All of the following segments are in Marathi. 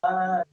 Hello.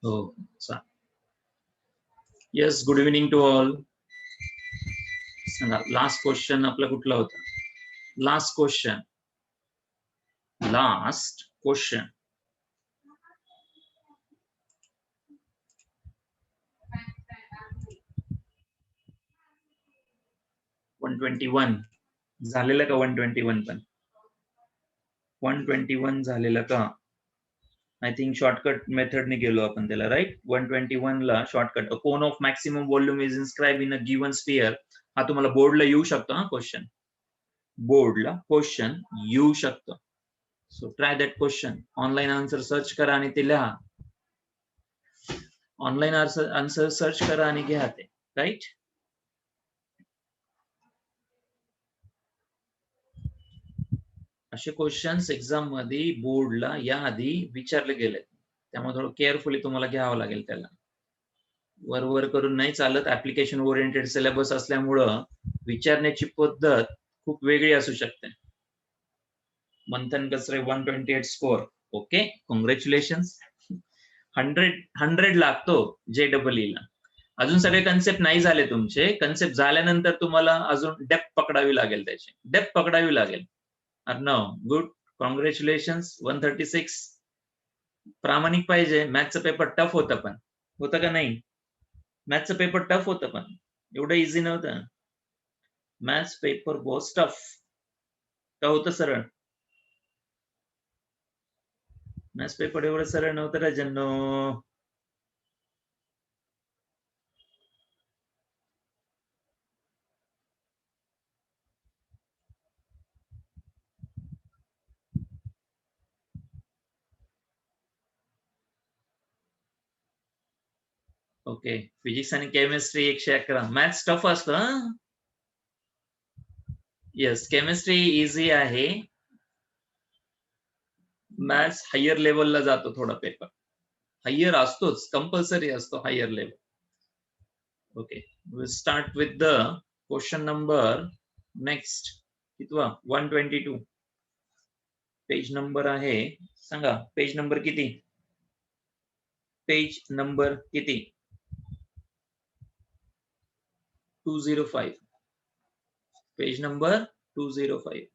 हो yes good evening to all. सांगा लास्ट क्वेश्चन आपला कुठला होता? लास्ट क्वेश्चन 121 झालेलं का? 121 पण 121 झालेलं का? आय थिंक शॉर्टकट मेथडने गेलो आपण त्याला, राईट. 121 ला shortcut cone of maximum volume is inscribe in a given sphere. हा तुम्हाला बोर्डला येऊ शकतो हा क्वेश्चन, बोर्डला क्वेश्चन येऊ शकतो. So try that question. Online answer search करा आणि ते लिहा. ऑनलाईन आन्सर सर्च करा आणि घ्या ते, राईट. असे क्वेश्चन्स एक्झाम मध्ये बोर्डला या आधी विचारले गेले, त्यामुळे थोडं केअरफुली तुम्हाला घ्यावं लागेल त्याला. वर करून नाही चालत. ऍप्लिकेशन ओरिएंटेड सिलेबस असल्यामुळं विचारण्याची पद्धत खूप वेगळी असू शकते. मंथन कसरे 128 स्कोर. Okay, congratulation. 100 लागतो JEE ला. अजून सगळे कन्सेप्ट नाही झाले तुमचे. कन्सेप्ट झाल्यानंतर तुम्हाला अजून डेप्थ पकडावी लागेल, त्याची डेप्थ पकडावी लागेल. Arnav good, congratulation. 136. प्रामाणिक पाहिजे. मॅथ्सचं पेपर टफ होतं, पण होतं का नाही? मॅथ्सचं पेपर टफ होतं, पण एवढं इझी नव्हतं. मॅथ्स पेपर वॉज टफ का होतं सरळ? मॅथ्स पेपर एवढं सरळ नव्हतं राजन्नो. ओके, फिजिक्स आणि केमिस्ट्री 111. मॅथ्स टफ असतं. येस, केमिस्ट्री इझी आहे. मॅथ्स हायर लेवलला जातो थोडा पेपर. हायर असतोच, कंपल्सरी असतो higher level. Okay, will start with the question number next. कितवा? 122. पेज नंबर आहे, सांगा पेज नंबर किती? पेज नंबर किती? 205. Page number 205.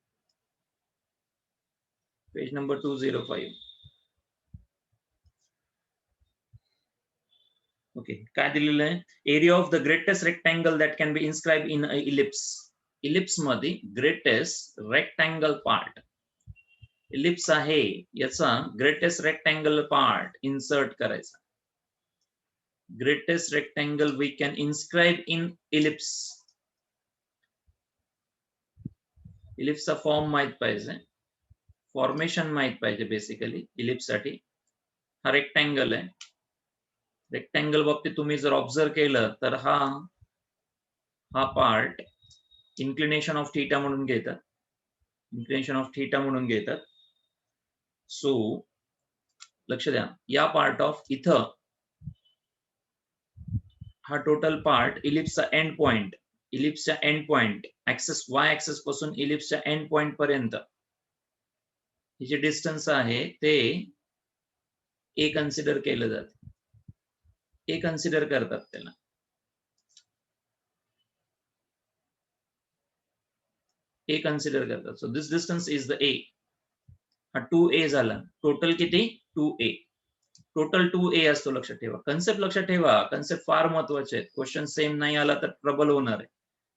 Page number 205. Okay, काय दिलेलं आहे? Area of the greatest rectangle that can be inscribe in a ellipse. Ellipse मध्ये ग्रेटेस्ट रेक्टँगल पार्ट, इलिप्स आहे याचा ग्रेटेस्ट रेक्टँगल पार्ट इन्सर्ट करायचा. Greatest rectangle we can inscribe in ellipse. इलिप्सचा फॉर्म माहित पाहिजे, फॉर्मेशन माहित पाहिजे बेसिकली इलिप्स साठी. हा रेक्टँगल आहे. रेक्टँगल बाबतीत तुम्ही जर ऑब्झर्व केलं तर हा पार्ट इन्क्लिनेशन ऑफ थीटा म्हणून घेतात, इन्क्लिनेशन ऑफ थीटा म्हणून घेतात. सो लक्ष द्या, या पार्ट ऑफ इथं हा टोटल पार्ट इलिप्सचा एंड पॉइंट, इलिप्सच्या end point axis Y axis पासून इलिप्सच्या एंड पॉइंट पर्यंत हे जे डिस्टन्स आहे ते ए कन्सिडर केलं जातं. ए कन्सिडर करतात त्याला. ए कन्सिडर करतात. So this distance is the ए. हा 2a झाला. टोटल किती? 2a. टोटल 2a असतो. लक्षात ठेवा, कन्सेप्ट लक्षात ठेवा. कन्सेप्ट फार महत्वाचे आहेत. क्वेश्चन सेम नाही आला तर ट्रबल होणार आहे.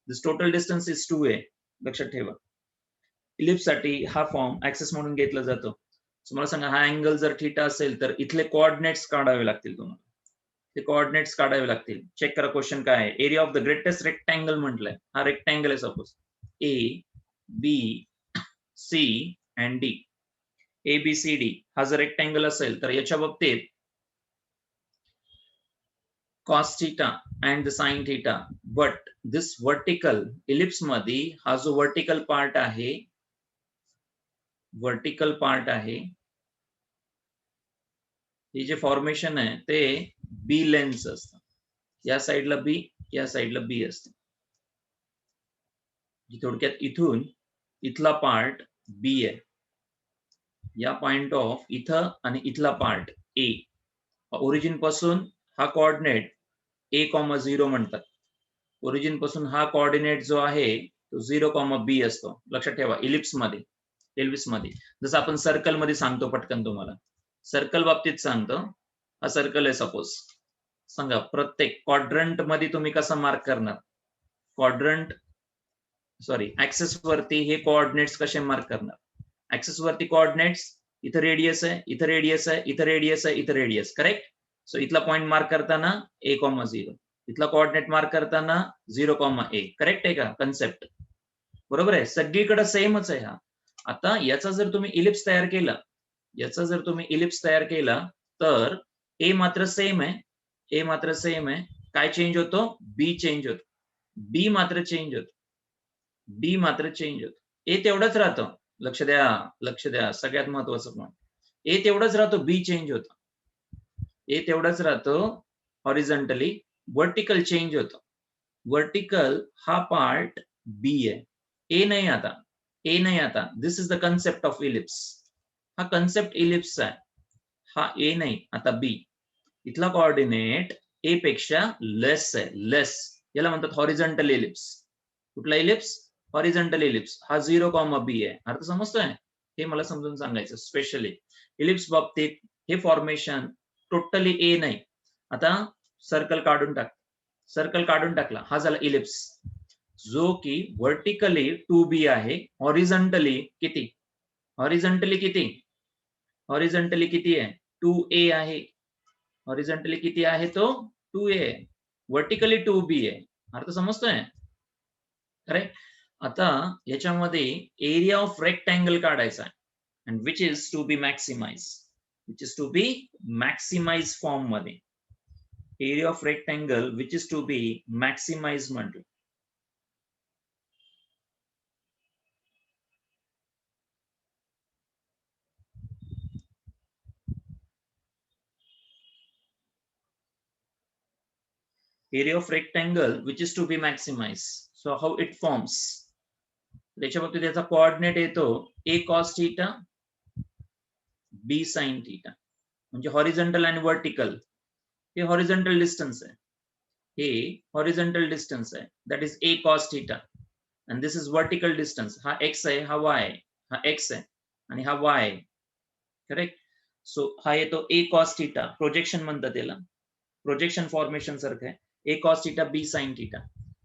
दिस टोटल डिस्टन्स इज 2a. लक्षात ठेवा. इलिप्स साठी हा फॉर्म ऍक्सेस म्हणून घेतला जातो. मला सांगा, हा अँगल जर थीटा असेल तर इथले कोऑर्डिनेट्स काढावे लागतील तुम्हाला. ते कोऑर्डिनेट्स काढावे लागतील. चेक करा क्वेश्चन काय आहे. Area of the greatest rectangle म्हटलंय. हा रेक्टँगल आहे suppose A B C and D. ABCD हा जर रेक्टँगल असेल तर याच्या बाबतीत cos theta and the sin theta, but this vertical ellipse मध्ये हा जो वर्टिकल पार्ट आहे, वर्टिकल पार्ट आहे, हे जे फॉर्मेशन आहे ते बी लेन्स असतं. या साईडला बी, या साईडला बी असते. थोडक्यात इथून इथला पार्ट बी आहे. या पॉइंट ऑफ इथं आणि इथला पार्ट ए. ओरिजिन पासून हा कोऑर्डिनेट a,0 म्हणतात. ओरिजिन पासून हा कोऑर्डिनेट जो आहे तो 0,b असतो. लक्षात ठेवा इलिप्स मध्ये जसं आपण सर्कल मध्ये सांगतो पटकन तुम्हाला. सर्कल बाबतीत सांगतो. हा सर्कल आहे सपोज. सांगा प्रत्येक क्वाड्रंट मध्ये तुम्ही कसा मार्क करणार? ऍक्सेस वरती हे कोऑर्डिनेट्स कसे मार्क करणार? ऍक्सेस वरती कोऑर्डिनेट्स इथं रेडियस आहे, इथं रेडियस आहे, इथं रेडियस आहे, इथं रेडियस. करेक्ट. सो इथला पॉइंट मार्क करताना a,0, इथला कोऑर्डिनेट मार्क करताना 0,a. करेक्ट आहे का कन्सेप्ट? बरोबर आहे. सगळीकडे सेमच आहे हा. आता याचा जर तुम्ही इलिप्स तयार केला तर ए मात्र सेम आहे. काय चेंज होतो? बी चेंज होतो. बी मात्र चेंज होतो. ए तेवढंच राहतं. लक्ष द्या सगळ्यात महत्वाचं पॉइंट. ए तेवढंच राहतो, बी चेंज होतो. ए तेवढंच राहतो हॉरिझॉन्टली, वर्टिकल चेंज होतो. वर्टिकल हा पार्ट बी आहे, ए नाही आता. This is the concept of ellipse. हा कन्सेप्ट इलिप्स आहे. हा ए नाही आता बी. इथला कोऑर्डिनेट ए पेक्षा लेस आहे. याला म्हणतात हॉरिझॉन्टल इलिप्स. कुठला इलिप्स? Horizontal ellipse. हा 0,b आहे. अर्थ समजतोय? हे मला समजून सांगायचं. स्पेशली इलिप्स बाबतीत हे फॉर्मेशन टोटली ए नाही. आता सर्कल काढून टाकला. हा झाला इलिप्स जो की व्हर्टिकली 2b आहे. हॉरिझॉन्टली किती आहे? 2a आहे. हॉरिझॉन्टली किती आहे तो? 2a. व्हर्टिकली 2b आहे. अर्थ समजतोय? करेक्ट. आता याच्यामध्ये एरिया ऑफ रेक्टँगल काढायचा आहे, and which is to be maximized form मध्ये. Area of rectangle which is to be maximized म्हटलं. area of rectangle which is to be maximized. So how it forms? त्याच्या बाबतीत त्याचा कोऑर्डिनेट येतो a cos theta, b sin theta. म्हणजे हॉरिझॉन्टल आणि वर्टिकल हे हॉरिझॉन्टल डिस्टन्स आहे. That is a cos theta. and this is vertical distance. हा x आहे, हा y आहे. हा x आहे आणि हा y आहे. करेक्ट. सो हा येतो a cos theta. प्रोजेक्शन म्हणतात त्याला. प्रोजेक्शन फॉर्मेशन सारखं आहे. a cos theta, b sin theta.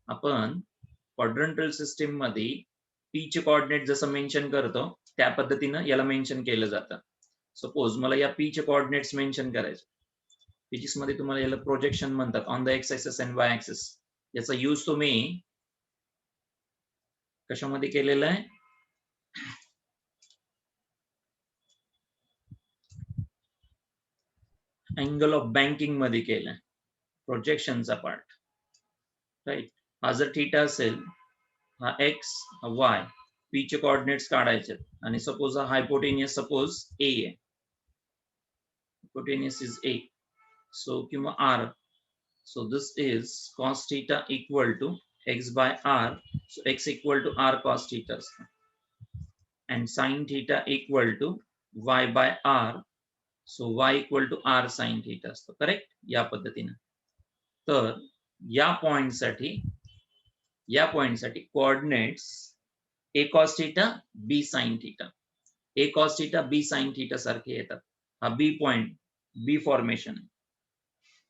आपण क्वाड्रंटल सिस्टीम मध्ये p चे कोऑर्डिनेट जसं मेन्शन करतो त्या पद्धतीनं याला मेन्शन केलं जातं. सपोज मला या p चे कोऑर्डिनेट्स मेन्शन करायचे. फिजिक्स मध्ये तुम्हाला याला प्रोजेक्शन म्हणतात on the x axis and Y axis. याचा यूज तुम्ही कशामध्ये केलेला आहे? अँगल ऑफ बँकिंग मध्ये केलाय. प्रोजेक्शनचा पार्ट. राईट. हा जर थीटा असेल, हा एक्स, हा वाय, पी चे कोऑर्डिनेट्स काढायचे आणि सपोज हा हायपोटेनियस सपोज ए आहे. Hypotenuse is a. सो किंवा r. So this is cos theta equal to x by r. So x equal to r cos theta असतं. and sin theta equal to y by r. So y equal to r sin theta असतं. करेक्ट. या पद्धतीने. तर या पॉइंटसाठी coordinates a cos theta, b sin theta. a cos theta, b sin theta सारखे येतात. हा b पॉइंट, b फॉर्मेशन आहे.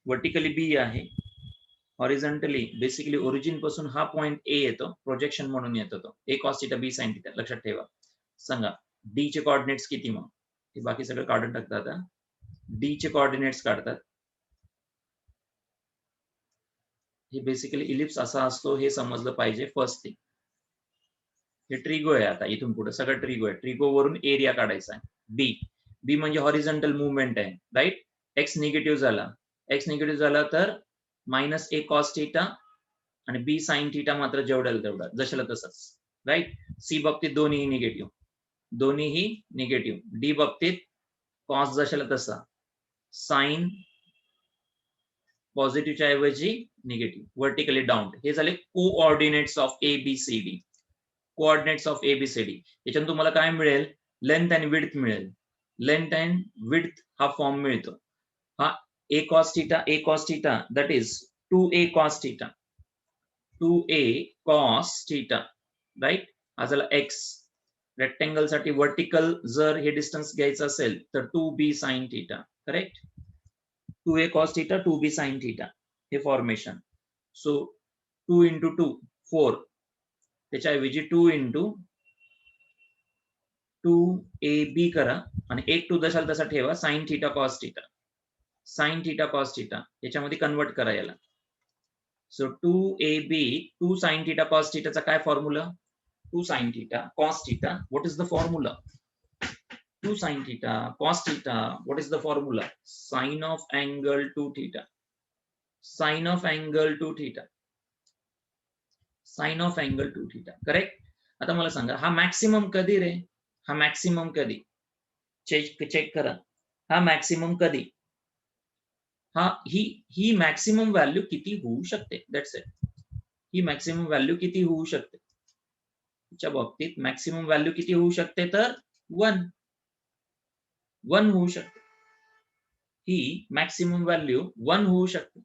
वर्टिकली b आहे. हॉरिझॉन्टली बेसिकली ओरिजिन पासून हा पॉइंट a येतो. प्रोजेक्शन म्हणून येतो तो. a cos theta, b sin theta. लक्षात ठेवा. सांगा d चे कोऑर्डिनेट्स किती मग? हे बाकी सगळं काढून टाकतात. आता d चे कोऑर्डिनेट्स काढतात. हे बेसिकली इलिप्स असा असतो हे समजलं पाहिजे फर्स्ट थिंग. हे ट्रिगो आहे. आता इथून पुढे सगळं ट्रिगो आहे. ट्रिगो वरून एरिया काढायचा आहे. बी म्हणजे हॉरिझॉन्टल मुवमेंट आहे. राईट. एक्स निगेटिव्ह झाला तर मायनस a cos theta आणि b sin theta मात्र जेवढ्याला तेवढा जशाला तसंच. राईट. सी बाबतीत दोन्हीही निगेटिव्ह. डी बाबतीत कॉस जशाला तसा, साइन पॉझिटिव्हच्या ऐवजी निगेटिव्ह. Vertically down. हे झाले कोऑर्डिनेट्स ऑफ ABCD. याच्यातून तुम्हाला काय मिळेल? लेंथ अँड विड्थ मिळेल. लेंथ अँड विड्थ हा फॉर्म मिळतो. हा a cos theta, that is 2a cos theta, 2a cos theta, right? हा झाला x. रेक्टेंगल साठी वर्टिकल जर हे डिस्टन्स घ्यायचं असेल तर 2b sin theta, correct? 2a cos theta, 2b sin theta हे फॉर्मेशन. सो 2 into 2 4, त्याच्याऐवजी 2 into 2ab करा आणि एक 2 दशाल तसा ठेवा. sin theta cos theta, sin theta cos theta याच्यामध्ये कन्वर्ट करा याला. So 2ab 2 sin theta cos theta चा काय formula? 2 sin theta cos theta, what is the formula? 2 sin theta cos theta, what is the formula? Sine of angle 2 theta, sine of angle 2 theta, sine of angle 2 theta, correct? आता मला सांगा हा मॅक्सिमम कधी रे? हा मॅक्सिमम कधी? चेक करा. हा मॅक्सिमम कधी? हा ही मॅक्सिमम व्हॅल्यू किती होऊ शकते? That's it. He maximum value किती होऊ शकते? च्या बाबतीत मॅक्सिमम व्हॅल्यू किती होऊ शकते? तर 1 होऊ शकते. ही मॅक्सिमम व्हॅल्यू 1 होऊ शकते.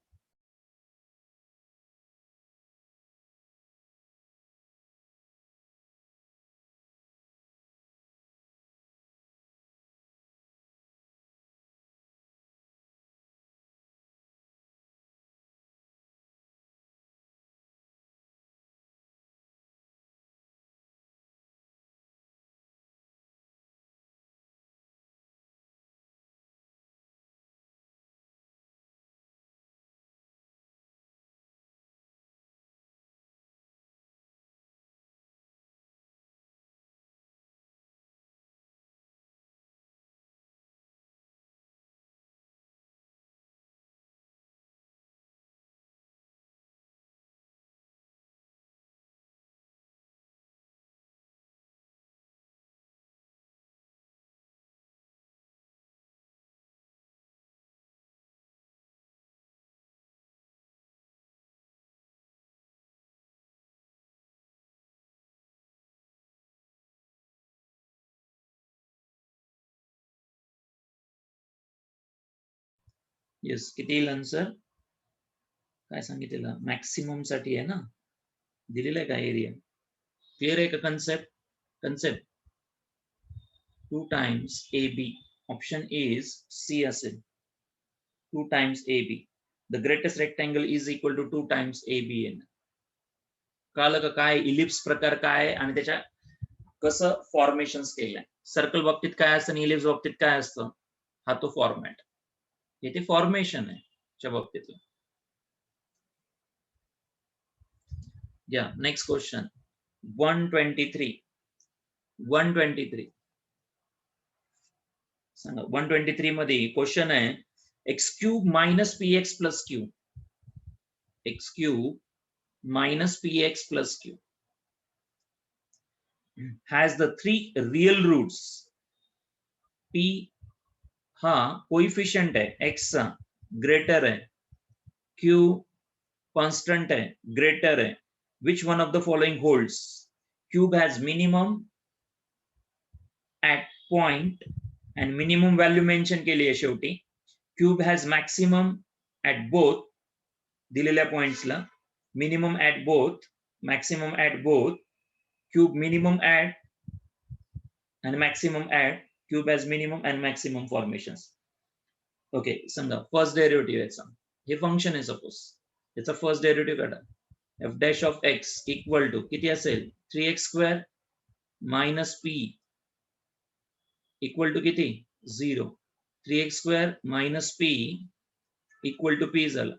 येस, किती येईल आन्सर? काय सांगितलेलं? मॅक्सिमम साठी आहे ना, दिलेलं आहे का एरिया? क्लिअर आहे का concept? Concept 2 times AB, option is C असेल. 2 times AB, the greatest rectangle is equal to 2 times AB. कळलं का काय इलिप्स प्रकार काय आणि त्याच्या कसं फॉर्मेशन्स केलंय? सर्कल बाबतीत काय असतं आणि इलिप्स बाबतीत काय असतं? हा तो फॉर्मॅट. इथे फॉर्मेशन आहे च्या बाबतीत. या नेक्स्ट क्वेश्चन 123. 123 सांगा. 123 मध्ये क्वेश्चन आहे x cube minus P x plus Q, x cube minus px plus q has the 3 real roots. p हा कोइफिशियंट है x चा ग्रेटर है, q कांस्टेंट है ग्रेटर है. which one of the following holds? cube has minimum at point and minimum value mention केली आहे शेवटी. cube has maximum at both दिलेल्या पॉइंट्स ला, minimum at both, maximum at both, cube minimum at and maximum at, cube has minimum and maximum formations. Okay, समजा फर्स्ट डेरिव्हेटिव्ह याचा, हे फंक्शन आहे सपोज, याचा फर्स्ट डेरिव्हेटिव्ह काढा. F dash of x equal to किती असेल? 3x² minus P equal to किती? 0. 3x² minus P equal to P झाला,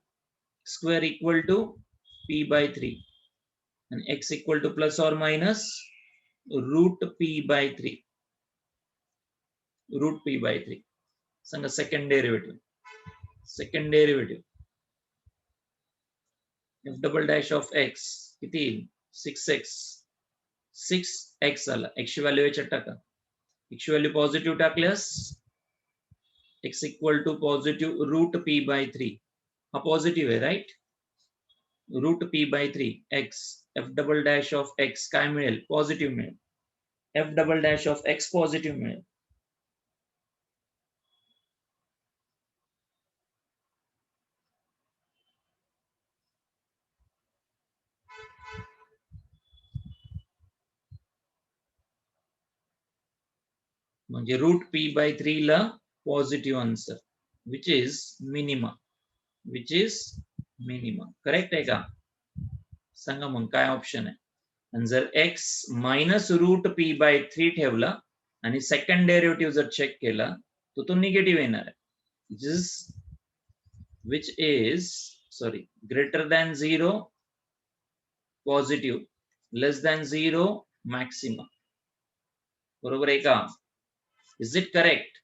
square equal to p by 3 and x equal to plus or minus root p by 3, root p by 3. सांगा second derivative. Second derivative f double dash of x किती? 6x. 6x आला. x ची व्हॅल्यू याच्यात टाका. x ची व्हॅल्यू पॉझिटिव्ह टाकल्यास x equal to positive root p by 3. हा पॉझिटिव्ह आहे right. Root p by 3 x, f double dash of x काय मिळेल? पॉझिटिव्ह मिळेल. f double dash of x positive मिळेल. म्हणजे रूट पी बाय 3 ला positive answer which is minimum. Correct आहे का? सांगा मग काय ऑप्शन आहे. आणि जर x minus root P by 3 ठेवला आणि सेकंड डेरिव्हेटिव्ह जर चेक केला तर तो निगेटिव्ह येणार आहे. Which is sorry greater than 0 positive, less than 0 maximum. बरोबर आहे का? Is it correct?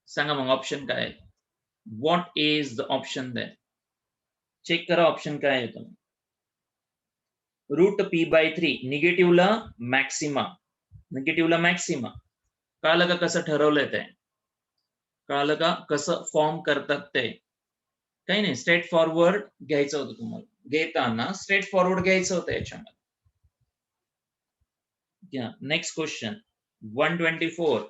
सांगा मग ऑप्शन काय आहे. What is the option then? Check करा ऑप्शन काय आहे. रूट पी बाय 3 निगेटिव्हला मॅक्सिमा. कळलं का कसं ठरवलंय ते? कळलं का कसं फॉर्म करतात ते? काही नाही, स्ट्रेट फॉरवर्ड घ्यायचं होतं तुम्हाला. घेताना स्ट्रेट फॉरवर्ड घ्यायचं होतं याच्यामध्ये. Next question 124.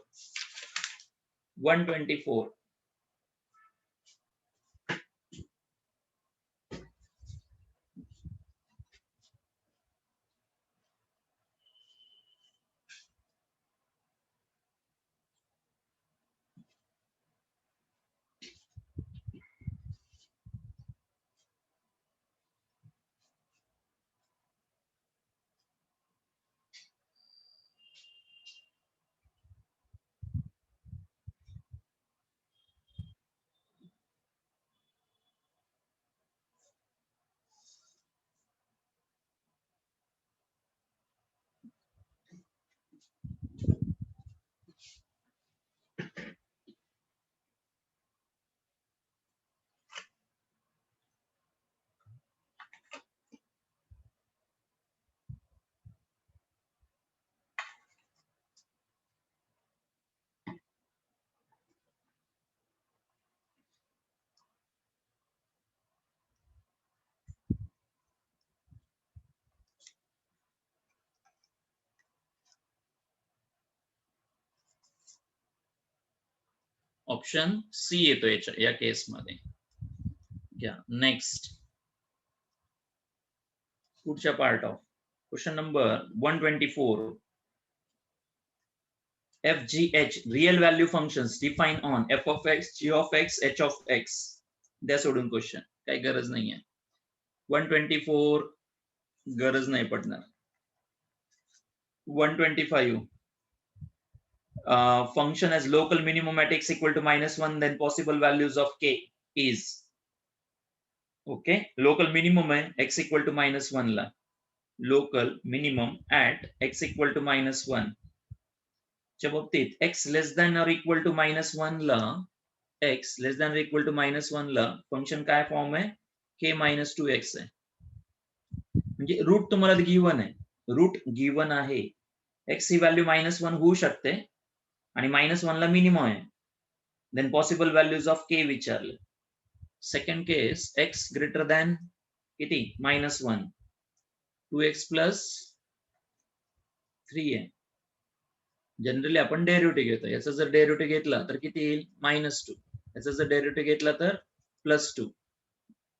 ऑप्शन सी येतो या केस मध्ये. नेक्स्ट पुढच्या part of question number 124. FGH real value functions define on f of x, g of x, h of x. द्या सोडून क्वेश्चन, काही गरज नाहीये. 124 गरज नाही पडणार. 125 function as local minimum at x equal to -1 then possible values of k is. okay, local minimum है x equal to -1 ला. local minimum at x equal to -1 च्या बाबतीत x less than or equal to -1 ला फंक्शन काय फॉर्म आहे? k - 2x आहे. म्हणजे रूट तुम्हाला गिवन आहे, रूट गिवन आहे. x ही व्हॅल्यू -1 होऊ शकते आणि -1 ला मिनिमम आहे. Then possible values of k विचारले. Second case x greater than किती? -1. 2x प्लस 3 आहे. जनरली आपण डेरिव्हेटिव्ह घेतो. याचा जर डेरिव्हेटिव्ह घेतला तर किती येईल? -2. याचा जर डेरिव्हेटिव्ह घेतला तर +2.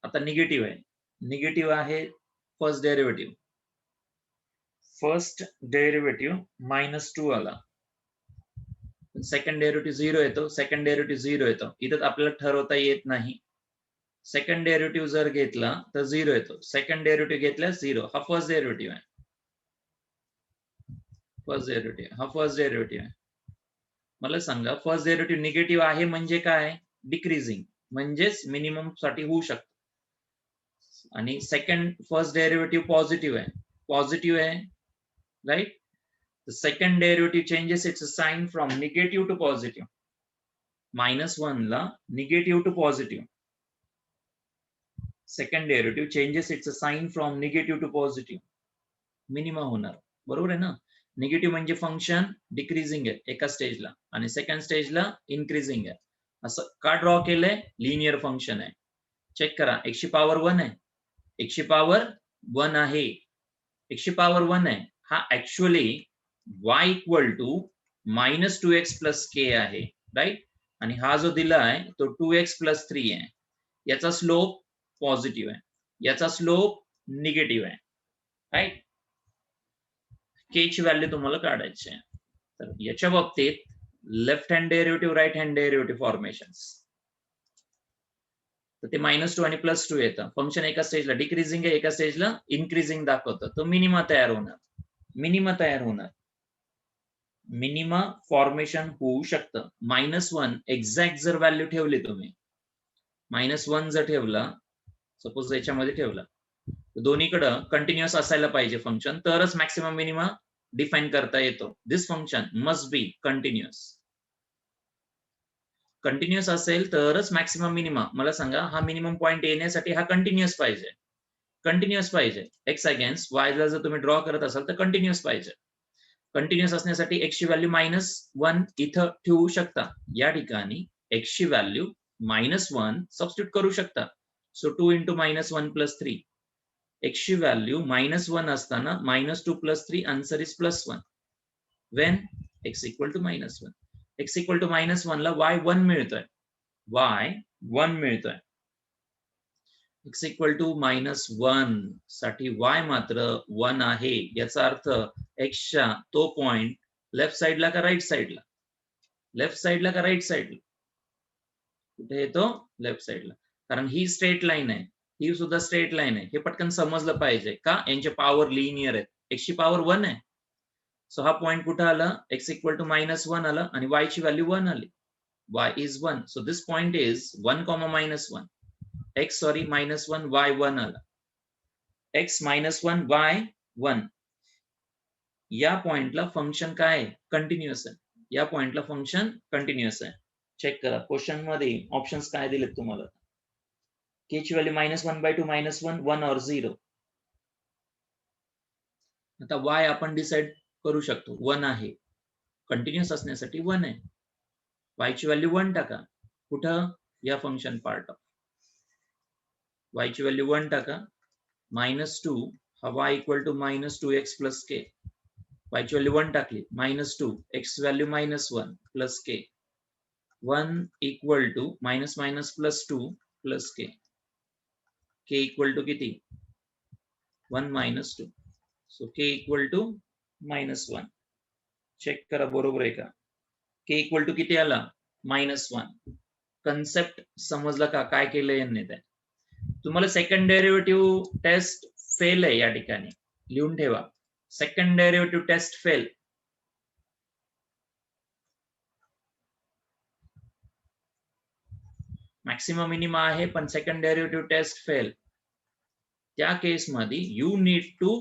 आता निगेटिव्ह आहे. निगेटिव्ह आहे फर्स्ट डेरिव्हेटिव्ह. -2 आला. सेकंड डेरिव्हेटिव्ह 0 येतो. इथं आपल्याला ठरवता येत नाही. सेकंड डेरिव्हेटिव्ह जर घेतला तर 0 येतो. सेकंड डेरिव्हेटिव्ह घेतल्यास 0. हा फर्स्ट डेरिव्हेटिव्ह आहे. हा फर्स्ट डेरिव्हेटिव्ह आहे. मला सांगा फर्स्ट डेरिव्हेटिव्ह निगेटिव्ह आहे म्हणजे काय? डिक्रीजिंग, म्हणजेच मिनिमम साठी होऊ शकतं. आणि फर्स्ट डेरिव्हेटिव्ह पॉझिटिव्ह आहे. Right? The second derivative changes its sign from negative to positive. -1 ला negative to positive. Second derivative changes its sign from negative to positive. Minimum होणार. बरोबर आहे ना? निगेटिव्ह म्हणजे फंक्शन डिक्रीजिंग आहे एका स्टेजला आणि सेकंड स्टेजला इन्क्रीजिंग आहे. असं का ड्रॉ केलंय? लिनियर फंक्शन आहे. चेक करा. x ची पॉवर 1 आहे. x ची पॉवर 1 आहे. x ची पॉवर 1 आहे. हा actually y equal to -2x plus k आहे. राईट? आणि हा जो दिला आहे तो 2x प्लस 3 आहे. याचा स्लोप पॉझिटिव्ह आहे, याचा स्लोप निगेटिव्ह आहे. राईट? k ची व्हॅल्यू तुम्हाला काढायची आहे. तर याच्या बाबतीत left hand derivative right hand derivative formations, तर ते -2 आणि +2 येतं. फंक्शन एका स्टेजला डिक्रीजिंग आहे, एका स्टेजला इन्क्रीजिंग दाखवतं. तो मिनिमा तयार होणार. मिनिमा फॉर्मेशन होऊ शकतं. -1 एक्झॅक्ट जर व्हॅल्यू ठेवली तुम्ही, -1 जर ठेवला, सपोज याच्यामध्ये ठेवला, दोन्हीकडं कंटिन्युअस असायला पाहिजे फंक्शन, तरच मॅक्सिमम मिनिमा डिफाईन करता येतो. This function must be continuous. Continuous असेल तरच मॅक्सिमम मिनिमा. मला सांगा, हा मिनिमम पॉइंट येण्यासाठी हा कंटिन्युअस पाहिजे. एक्स अगेन्स्ट वायला जर तुम्ही ड्रॉ करत असाल तर कंटिन्युअस पाहिजे. कंटिन्युअस असण्यासाठी एक्स ची व्हॅल्यू -1 इथं ठेवू शकता. या ठिकाणी एक्स ची व्हॅल्यू -1 सबस्टिट्यूट करू शकता. सो 2 × -1 + 3. एक्स ची व्हॅल्यू -1 असताना -2 + 3 answer is +1. Wien x = -1. x = -1 ला y 1 मिळतोय. x = -1 साठी y मात्र 1 आहे. याचा अर्थ x च्या तो पॉइंट लेफ्ट साइडला का राईट साइडला? कुठे येतो? लेफ्ट साइडला. कारण ही स्ट्रेट लाईन आहे, ही सुद्धा स्ट्रेट लाईन आहे. हे पटकन समजलं पाहिजे का यांचे पॉवर लिनियर आहेत. x ची पॉवर 1 आहे. सो हा पॉइंट कुठे आला? x = -1 आला आणि y ची व्हॅल्यू 1 आली. y is 1. So this point is 1, -1. x -1 y 1 आला. x -1 y 1. या पॉइंटला फंक्शन काय आहे? कंटिन्युअस आहे. या पॉइंटला फंक्शन कंटिन्युअस आहे. चेक करा क्वेश्चन मध्ये ऑप्शन्स काय दिलेत तुम्हाला. k ची व्हॅल्यू -1/2 -1 1 और 0. आता y आपण डिसाइड करू शकतो. 1 आहे. कंटिन्युअस असण्यासाठी 1 आहे. y ची व्हॅल्यू 1 टाका. कुठं? या फंक्शन पार्ट ऑफ. y ची व्हॅल्यू 1 टाका. -2 हा y = -2x + k. y ची व्हॅल्यू 1 टाकली. -2 x value -1 + k. 1 = -2 + k. k = किती? 1 - 2. So k = -1. चेक करा बरोबर आहे का? k = किती आला? -1. कन्सेप्ट समजला का? काय केलं यांनी ते? तुम्हाला सेकंड डेरिव्हेटिव्ह टेस्ट फेल आहे या ठिकाणी. लिहून ठेवा. Second derivative test fail. Maximum minima आहे पण सेकंड डेरिव्हेटिव्ह टेस्ट फेल. त्या केसमध्ये you need to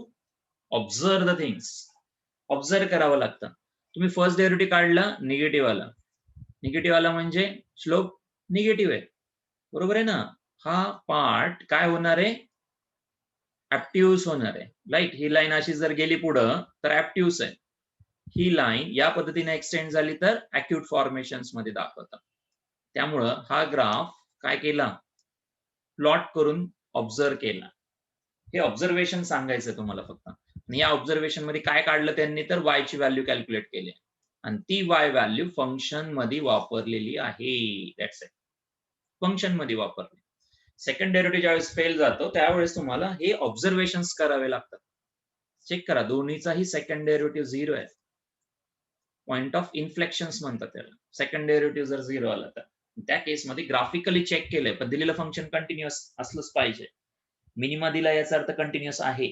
observe the things. Observe करावं लागतं. तुम्ही फर्स्ट डेरिव्हेटिव्ह काढला, निगेटिव्ह आला म्हणजे स्लोप निगेटिव्ह आहे. बरोबर आहे ना? हा पार्ट काय होणार आहे? ऍप्ट्यूस होणार आहे. राईट. ही लाईन अशी जर गेली पुढं तर ऍप्ट्यूस आहे. ही लाईन या पद्धतीने एक्सटेंड झाली तर अॅक्यूट फॉर्मेशन्स मध्ये दाखवतात. त्यामुळं हा ग्राफ काय केला? प्लॉट करून ऑब्झर्व केला. हे ऑब्झर्वेशन सांगायचं तुम्हाला फक्त. आणि या ऑब्झर्वेशन मध्ये काय काढलं त्यांनी तर y ची व्हॅल्यू कॅल्क्युलेट केली आणि ती y व्हॅल्यू फंक्शन मध्ये वापरलेली आहे. That's it. फंक्शन मध्ये वापरली. सेकंड डेरिव्हेटिव्ह ज्यावेळेस फेल जातो त्यावेळेस तुम्हाला हे ऑब्झर्वेशन्स करावे लागतात. चेक करा दोन्हीचाही सेकंड डेरिव्हेटिव्ह 0 आहे. पॉइंट ऑफ इन्फ्लेक्शन्स म्हणतात त्याला. सेकंड डेरिव्हेटिव्ह जर 0 आला तर त्या केसमध्ये ग्राफिकली चेक केलंय पण दिलेलं फंक्शन कंटिन्युअस असलंच पाहिजे. मिनिमा दिला याचा अर्थ कंटिन्युअस आहे,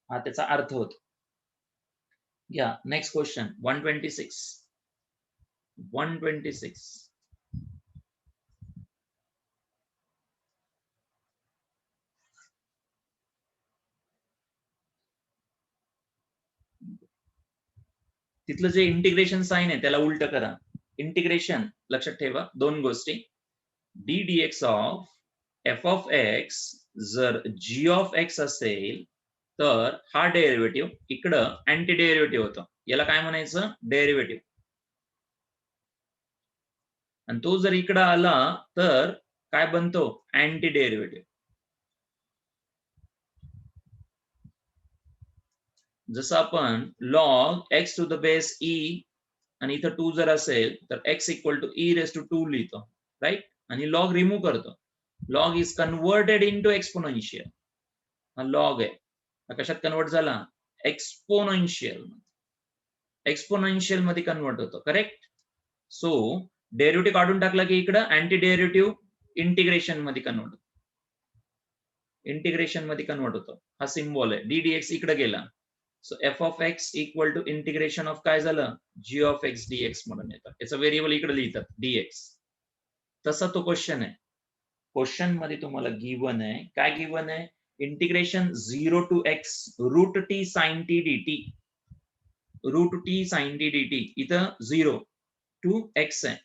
हा त्याचा अर्थ होतो. या नेक्स्ट क्वेश्चन 126. तिथलं जे इंटिग्रेशन साइन आहे त्याला उलट करा. इंटिग्रेशन लक्षात ठेवा दोन गोष्टी. D dx of f of x जर g of x असेल तर हा डेरिव्हेटिव्ह इकडं अँटी डेरिव्हेटिव्ह होतो. याला काय म्हणायचं? डेरिव्हेटिव्ह. आणि तो जर इकडं आला तर काय बनतो? Anti derivative. जसं आपण log x to the base e आणि इथं 2 जर असेल तर x = e⁻² लिहितो. राईट. आणि लॉग रिमूव्ह करतो. Log is converted into exponential. हा लॉग आहे. कशात कन्वर्ट झाला? एक्सपोनेन्शियल. एक्सपोनेन्शियल मध्ये कन्वर्ट होतो. करेक्ट. सो डेरिव्हेटिव्ह काढून टाकला की इकडं अँटी डेरिव्हेटिव्ह इंटिग्रेशन मध्ये कन्वर्ट होतो. इंटिग्रेशन मध्ये कन्वर्ट होतो. हा सिम्बॉल आहे. ddx इकडे गेला. So f of x equal to integration of काय झालं, जी ऑफ एक्स dx म्हणून येतं. याचं व्हेरिएबल इकडे लिहितात dx. तसा तो क्वेश्चन आहे. क्वेश्चन मध्ये तुम्हाला गिवन आहे, काय गिवन आहे, integration 0 to x root t sine t dt. Root t sine t dt इथं 0 टू एक्स आहे.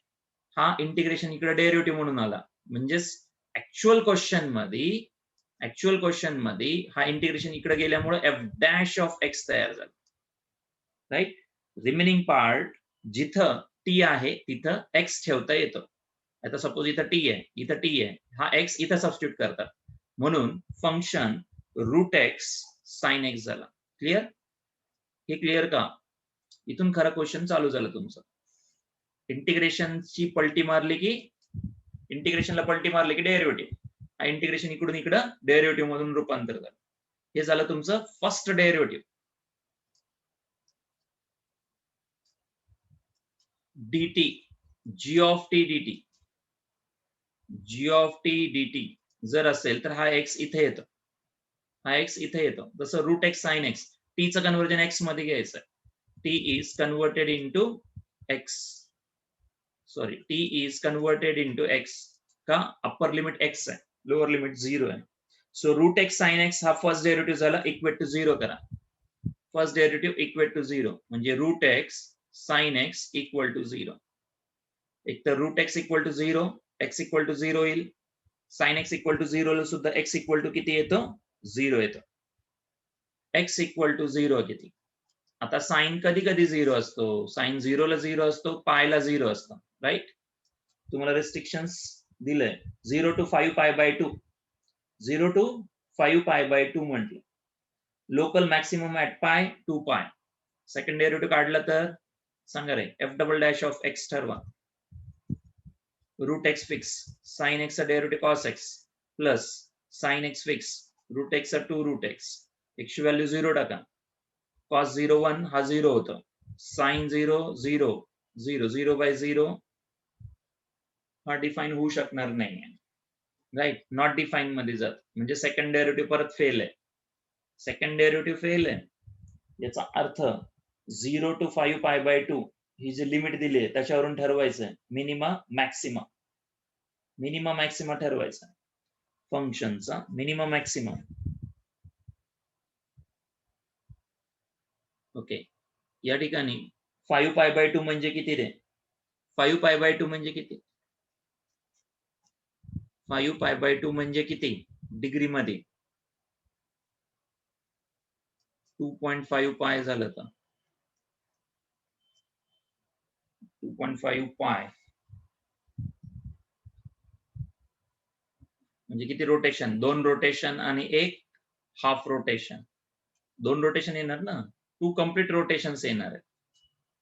हा इंटिग्रेशन इकडे डेरिव्हेटिव्ह म्हणून आला. म्हणजेच ऍक्च्युअल क्वेश्चन मध्ये हा इंटिग्रेशन इकडे गेल्यामुळे एफ डॅश ऑफ एक्स तयार झाला. राईट. रिमेनिंग पार्ट जिथं टी आहे तिथं एक्स ठेवता येतो. आता सपोज इथं टी आहे, हा एक्स इथं सबस्टिट्यूट करतात, म्हणून function root x sine x झाला. क्लिअर. हे क्लिअर का. इथून खरा क्वेश्चन चालू झालं तुमचं. इंटिग्रेशनची पलटी मारली की इंटिग्रेशनला पलटी मारली की डेरिव्हेटिव्ह, हा इंटिग्रेशन इकडून इकडं डेरिव्हेटिव्ह मधून रूपांतर झालं. हे झालं तुमचं first derivative. dt g of T dt जर असेल तर हा x इथे येतो, हा x इथे येतो. जसं root x sine x, t चं कन्वर्जन x मध्ये घ्यायचं. t is converted into x. Sorry, t is converted into x का अप्पर लिमिट x आहे, लोअर लिमिट 0 आहे. So root x sine x हा फर्स्ट डेरिव्हेटिव्ह झाला, इक्वेट टू 0 करा. फर्स्ट डेरिव्हेटिव्ह इक्वेट टू 0 म्हणजे root x sine x equal to 0. एक तर root x equal to 0, x equal to 0 येईल. साइन एक्स इक्वल टू 0 ला सुद्धा एक्स इक्वल टू किती येतो, 0 येतो. एक्स इक्वल टू 0 किती. आता साइन कधी कधी 0 असतो, साइन 0 ला 0 असतो, पाय ला 0 असतो. राईट. तुम्हाला रिस्ट्रिक्शन्स दिलंय 0 to 5 pi by 2, 0 to 5 pi by 2 म्हटलं. लोकल मॅक्सिमम ऍट पाय 2 पाय. सेकंड डेरिव्हेटिव्ह काढला तर सांगा रे, F double dash of X ठरवा. Root X fix, sine X चा derivative cos X plus sine X fix, root X चा 2 रूट एक्स, एक्सची व्हॅल्यू 0 टाका. कॉस 0 1 हा 0 होतो, साइन 0 0 0 0 बाय 0 हा डिफाईन होऊ शकणार नाही. राईट. नॉट डिफाईन मध्ये जात म्हणजे सेकंड डेरिव्हेटिव्ह परत फेल आहे. सेकंड डेरिव्हेटिव्ह फेल आहे. याचा अर्थ 0 to 5 pi by 2 he G limit दिली आहे त्याच्यावरून ठरवायचं मिनिमा मॅक्सिमा. मिनिमा मॅक्सिमा ठरवायचा फंक्शनचा मिनिमा मॅक्सिमा. ओके. या ठिकाणी 5 पाय बाय 2 म्हणजे किती रे, 5 पाय बाय 2 म्हणजे किती, 5 पाय बाय 2 म्हणजे किती डिग्री मध्ये, 2.5 पाय झालं तर 2.5 पाय म्हणजे किती रोटेशन, 2 रोटेशन आणि 1 हाफ रोटेशन. 2 रोटेशन येणार ना, 2 कम्प्लीट रोटेशन्स येणार आहेत.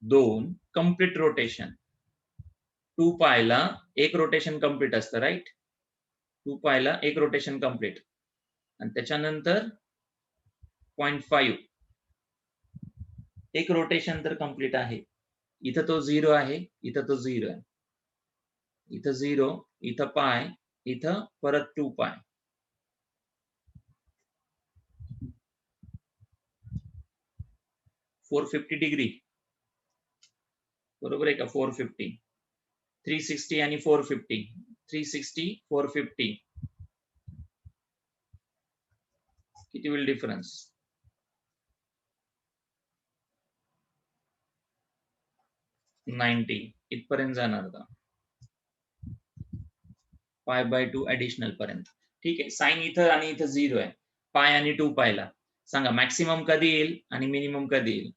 2 कम्प्लीट रोटेशन. 2 पायला 1 रोटेशन कम्प्लीट असतं. राईट. 2 पायला 1 रोटेशन कम्प्लीट आणि त्याच्यानंतर 0.5 एक रोटेशन तर कम्प्लीट आहे. इथं तो 0 आहे, इथं तो 0 आहे, इथं 0, इथं पाय, इथं परत 2 पाय. $450 डिग्री बरोबर आहे का. 450, 360 आणि 450, 360 450 किती होईल डिफरन्स, 90 इथपर्यंत जाणार का, पाय बाय 2 ऍडिशनल पर्यंत. ठीक आहे. साइन इथं आणि इथं 0 आहे, पाय आणि 2 पायला सांगा मॅक्सिमम कधी येईल आणि मिनिमम कधी येईल.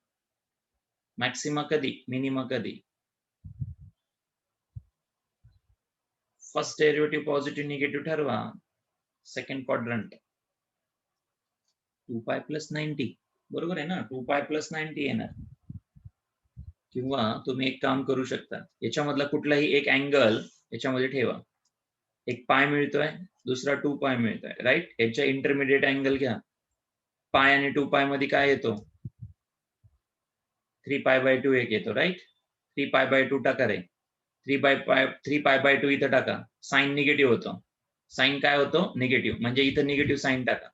मॅक्सिमा कधी, मिनिमा कधी. फर्स्ट डेरिव्हेटिव्ह पॉझिटिव्ह निगेटिव्ह ठरवा. सेकंड क्वाड्रंट 2 पाय प्लस 90 बरोबर आहे ना, 2 पाय प्लस 90 येणार. किंवा तुम्ही एक काम करू शकता, याच्यामधला कुठलाही एक अँगल याच्यामध्ये ठेवा. एक पाय मिळतोय, दुसरा 2 पाय मिळतोय. राईट. याच्या इंटरमिडिएट अँगल घ्या. पाय आणि 2 पाय मध्ये काय येतो, 3 पाय बाय 2 एक येतो, राईट. 3 पाय बाय 2 टाका रे. 3 पाय बाय 2 इथं टाका. साइन निगेटिव्ह होतो. साइन काय होतो? निगेटिव्ह. म्हणजे इथं निगेटिव्ह साइन टाका.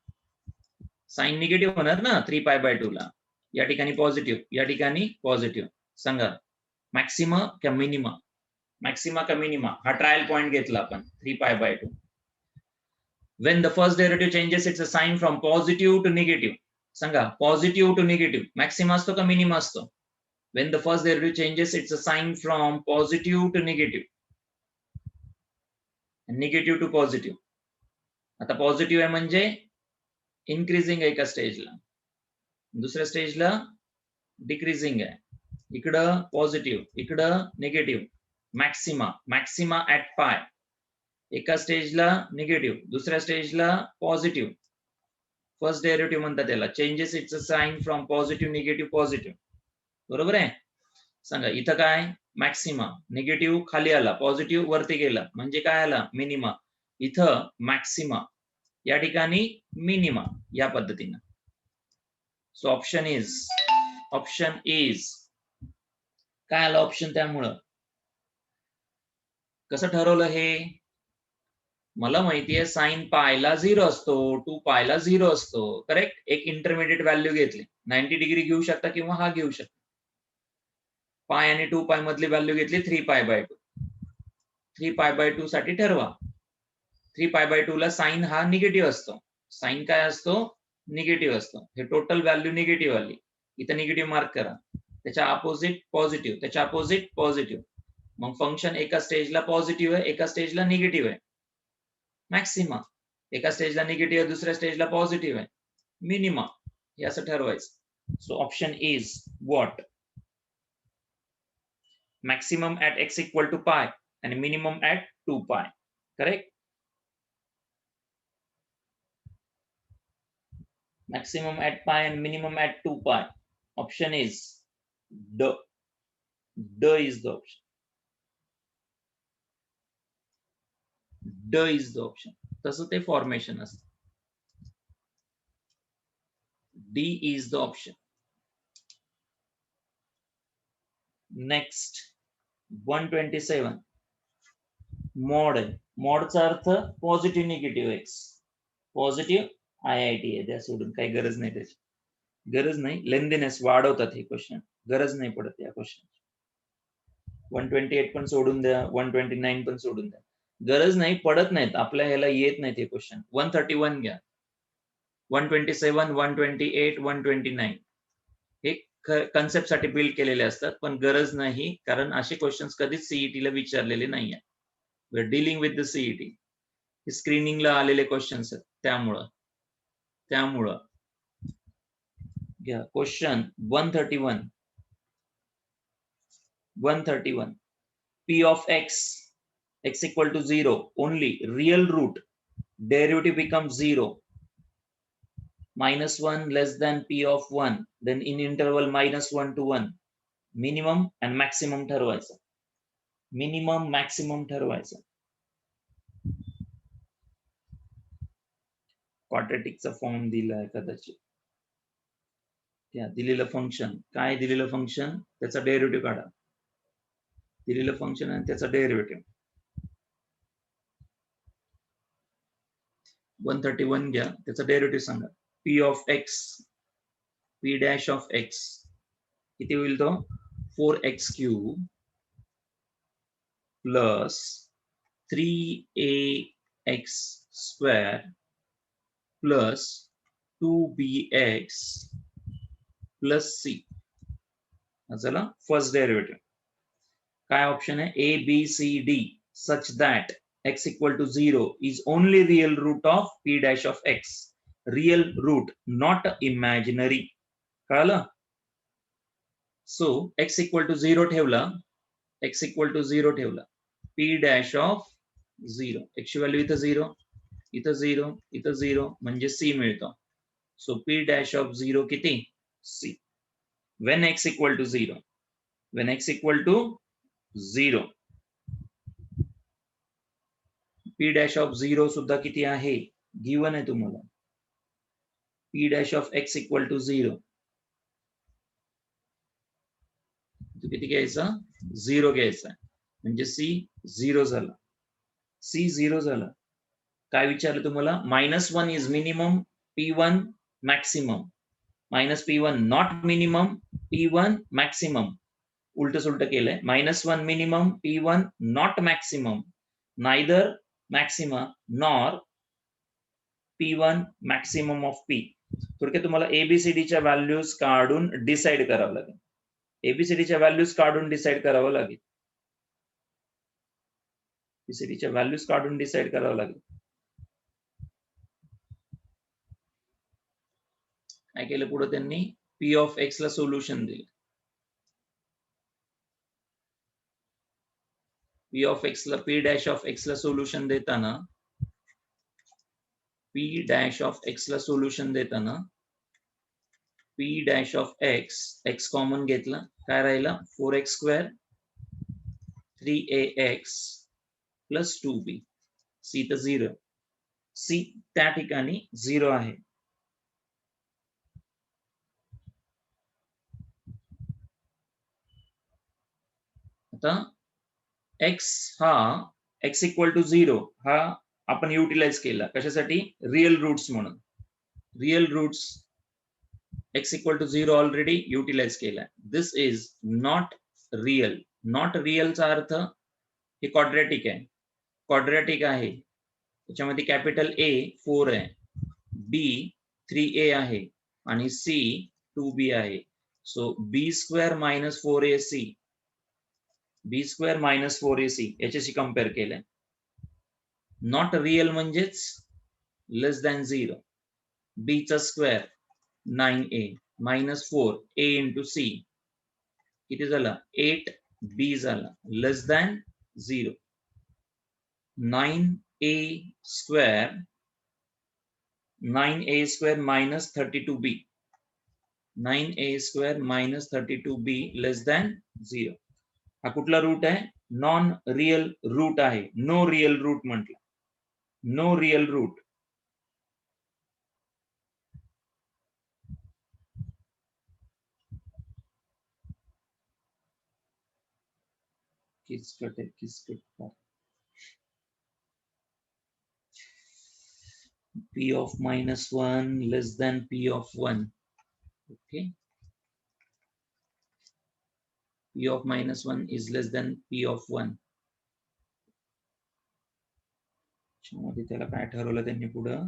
साइन निगेटिव्ह होणार ना 3 पाय बाय 2 ला. या ठिकाणी पॉझिटिव्ह, या ठिकाणी पॉझिटिव्ह. सांगा मॅक्सिमा का मिनिमा? मॅक्सिमा का मिनिमा? हा ट्रायल पॉइंट घेतला आपण 3 pi by 2. When the first derivative changes its sign from positive to negative. सांगा पॉझिटिव्ह टू निगेटिव्ह. मॅक्सिमा असतो का मिनिमा असतो? When the first derivative changes its sign from positive to negative. Negative to positive. आता पॉझिटिव्ह आहे म्हणजे इन्क्रीजिंग आहे एका स्टेजला, दुसऱ्या स्टेजला डिक्रीजिंग आहे. इकडं पॉझिटिव्ह, इकडं निगेटिव्ह. मॅक्सिमा, मॅक्सिमा ऍट पाय. एका स्टेजला निगेटिव्ह, दुसऱ्या स्टेजला पॉझिटिव्ह. फर्स्ट डेरिव्हेटिव्ह म्हणतात त्याला. Changes its sign from positive negative positive. बरोबर आहे. सांगा इथं काय? मॅक्सिमा. निगेटिव्ह खाली आला, पॉझिटिव्ह वरती गेला, म्हणजे काय आला? मिनिमा. इथं मॅक्सिमा, या ठिकाणी मिनिमा. या पद्धतीनं. सो ऑप्शन इज काय आलं ऑप्शन? त्यामुळं कसं ठरवलं हे? मला माहितीये साइन पायला 0 असतो, 2 पायला 0 असतो, करेक्ट. एक इंटरमिडिएट व्हॅल्यू घेतली. 90 डिग्री घेऊ शकता किंवा हा घेऊ शकता. पाय आणि 2 पाय मधली व्हॅल्यू घेतली 3 पाय बाय 2. 3 पाय बाय 2 साठी ठरवा. 3 पाय बाय 2 ला साइन हा निगेटिव्ह असतो. साइन काय असतो? निगेटिव्ह असतो. हे टोटल व्हॅल्यू निगेटिव्ह आली. इथं निगेटिव्ह मार्क करा. त्याच्या अपोजिट पॉझिटिव्ह, त्याच्या अपोजिट पॉझिटिव्ह. मग फंक्शन एका स्टेजला पॉझिटिव्ह आहे, एका स्टेजला निगेटिव्ह आहे. मॅक्सिमा एका स्टेजला निगेटिव्ह आहे, दुसऱ्या स्टेजला पॉझिटिव्ह आहे. मिनिमा हे असं ठरवायचं. So option is what? Maximum at x equal to pi आणि minimum at 2 pi. Correct. Maximum at pi and minimum at 2 pi. Option is D. D is the option. D is the option. तसं ते फॉर्मेशन असतं. D is the option. Next 127. Mod आहे. मॉडचा अर्थ positive negative x. Positive IIT आहे, त्या सोडून काही गरज नाही त्याची. गरज नाही. लेंदीनेस वाढवतात हे क्वेश्चन. गरज नाही पडत या क्वेश्चन. 128 पण सोडून द्या, 129 पण सोडून द्या. गरज नाही पडत नाहीत. आपल्या ह्याला येत नाहीत हे क्वेश्चन. 131 घ्या. 127, 128, 129 हे कन्सेप्ट साठी बिल्ड केलेले असतात, पण गरज नाही, कारण असे क्वेश्चन्स कधीच सीईटी ला विचारलेले नाहीये. We are dealing with the CET. हे स्क्रीनिंगला आलेले क्वेश्चन्स आहेत. त्यामुळं घ्या question 131. P of x equal to 0, only real root, derivative becomes 0, -1 less than P of 1, then in interval -1 to 1. Minimum and maximum ठरवायचं. मिनिमम मॅक्सिमम ठरवायचं. क्वाड्रॅटिकचा फॉर्म दिलाय कदाचित. त्या दिलेलं फंक्शन काय? दिलेलं फंक्शन त्याचा डेरिव्हेटिव्ह काढा. दिलेलं फंक्शन आणि त्याचा डेरिव्हेटिव्ह. 131 घ्या, त्याचा डेरिव्हेटिव्ह सांगा. P of x, P dash of x किती होईल तो? 4x cube plus 3ax square plus 2bx plus c. चला फर्स्ट डेरिव्हेटिव्ह. काय ऑप्शन आहे? A, B, C, D such that x equal to 0 is only real root of P dash of x. Real root, not imaginary. कळलं? सो x equal to 0 ठेवला. x equal to 0 ठेवला. P dash of 0. x ची व्हॅल्यू इथं 0, इथं 0, इथं 0, म्हणजे c मिळतो. सो P dash of 0 किती? c. When x equal to 0. When x equal to 0. P dash of 0 सुद्धा किती आहे? गिवन आहे तुम्हाला. P dash of x equal to 0. इथं किती घ्यायचा 0 घ्यायचा म्हणजे सी 0 झाला. सी 0 झाला. काय विचारलं तुम्हाला -1 is minimum P1 maximum -P1 not minimum P1 maximum उलट सुलट केलंय -1 minimum P1 not maximum neither maxima nor P1 maximum of P. थोडक्यात तुम्हाला एबीसीडीच्या व्हॅल्यूज काढून डिसाइड करावं लागेल. एबीसीडीच्या व्हॅल्यूज काढून डिसाइड करावं लागेल. एबीसीडीच्या व्हॅल्यूज काढून डिसाइड करावं लागेल. काय केलं पुढे त्यांनी पी ऑफ एक्स ला सोल्युशन दिलं. पी ऑफ एक्स ला पी डॅश ऑफ एक्स ला सोल्युशन देताना पी डॅश ऑफ एक्स ला सोल्युशन देताना P dash of x x common घेतला काय राहिला 4x² 3ax plus 2b C तर 0 सी त्या ठिकाणी 0 आहे. आता x हा x इक्वल टू 0 हा आपण युटिलाइज केला कशासाठी रियल रूट्स म्हणून. Real roots x equal to 0 already utilise केला. This is not real. Not रियलचा अर्थ हे क्वाड्रॅटिक आहे. क्वाड्रॅटिक आहे त्याच्यामध्ये कॅपिटल A 4 आहे, B 3a आहे आणि C 2b आहे. So b² - 4ac b² - 4ac याच्याशी कम्पेअर केलंय. नॉट रियल म्हणजेच लेस दॅन 0. b चा square 9a -4 a into c किती झाला 8b झाला लेस than 0. 9a² - 32b 9a² - 32b लेस दॅन 0. हा कुठला रूट आहे नॉन रियल रूट आहे. नो रियल रूट म्हटलं. No real root. किसकट आहे किसकट. p of -1 less than p of 1. Okay. p of -1 is less than p of 1. त्याला काय ठरवलं त्यांनी पुढं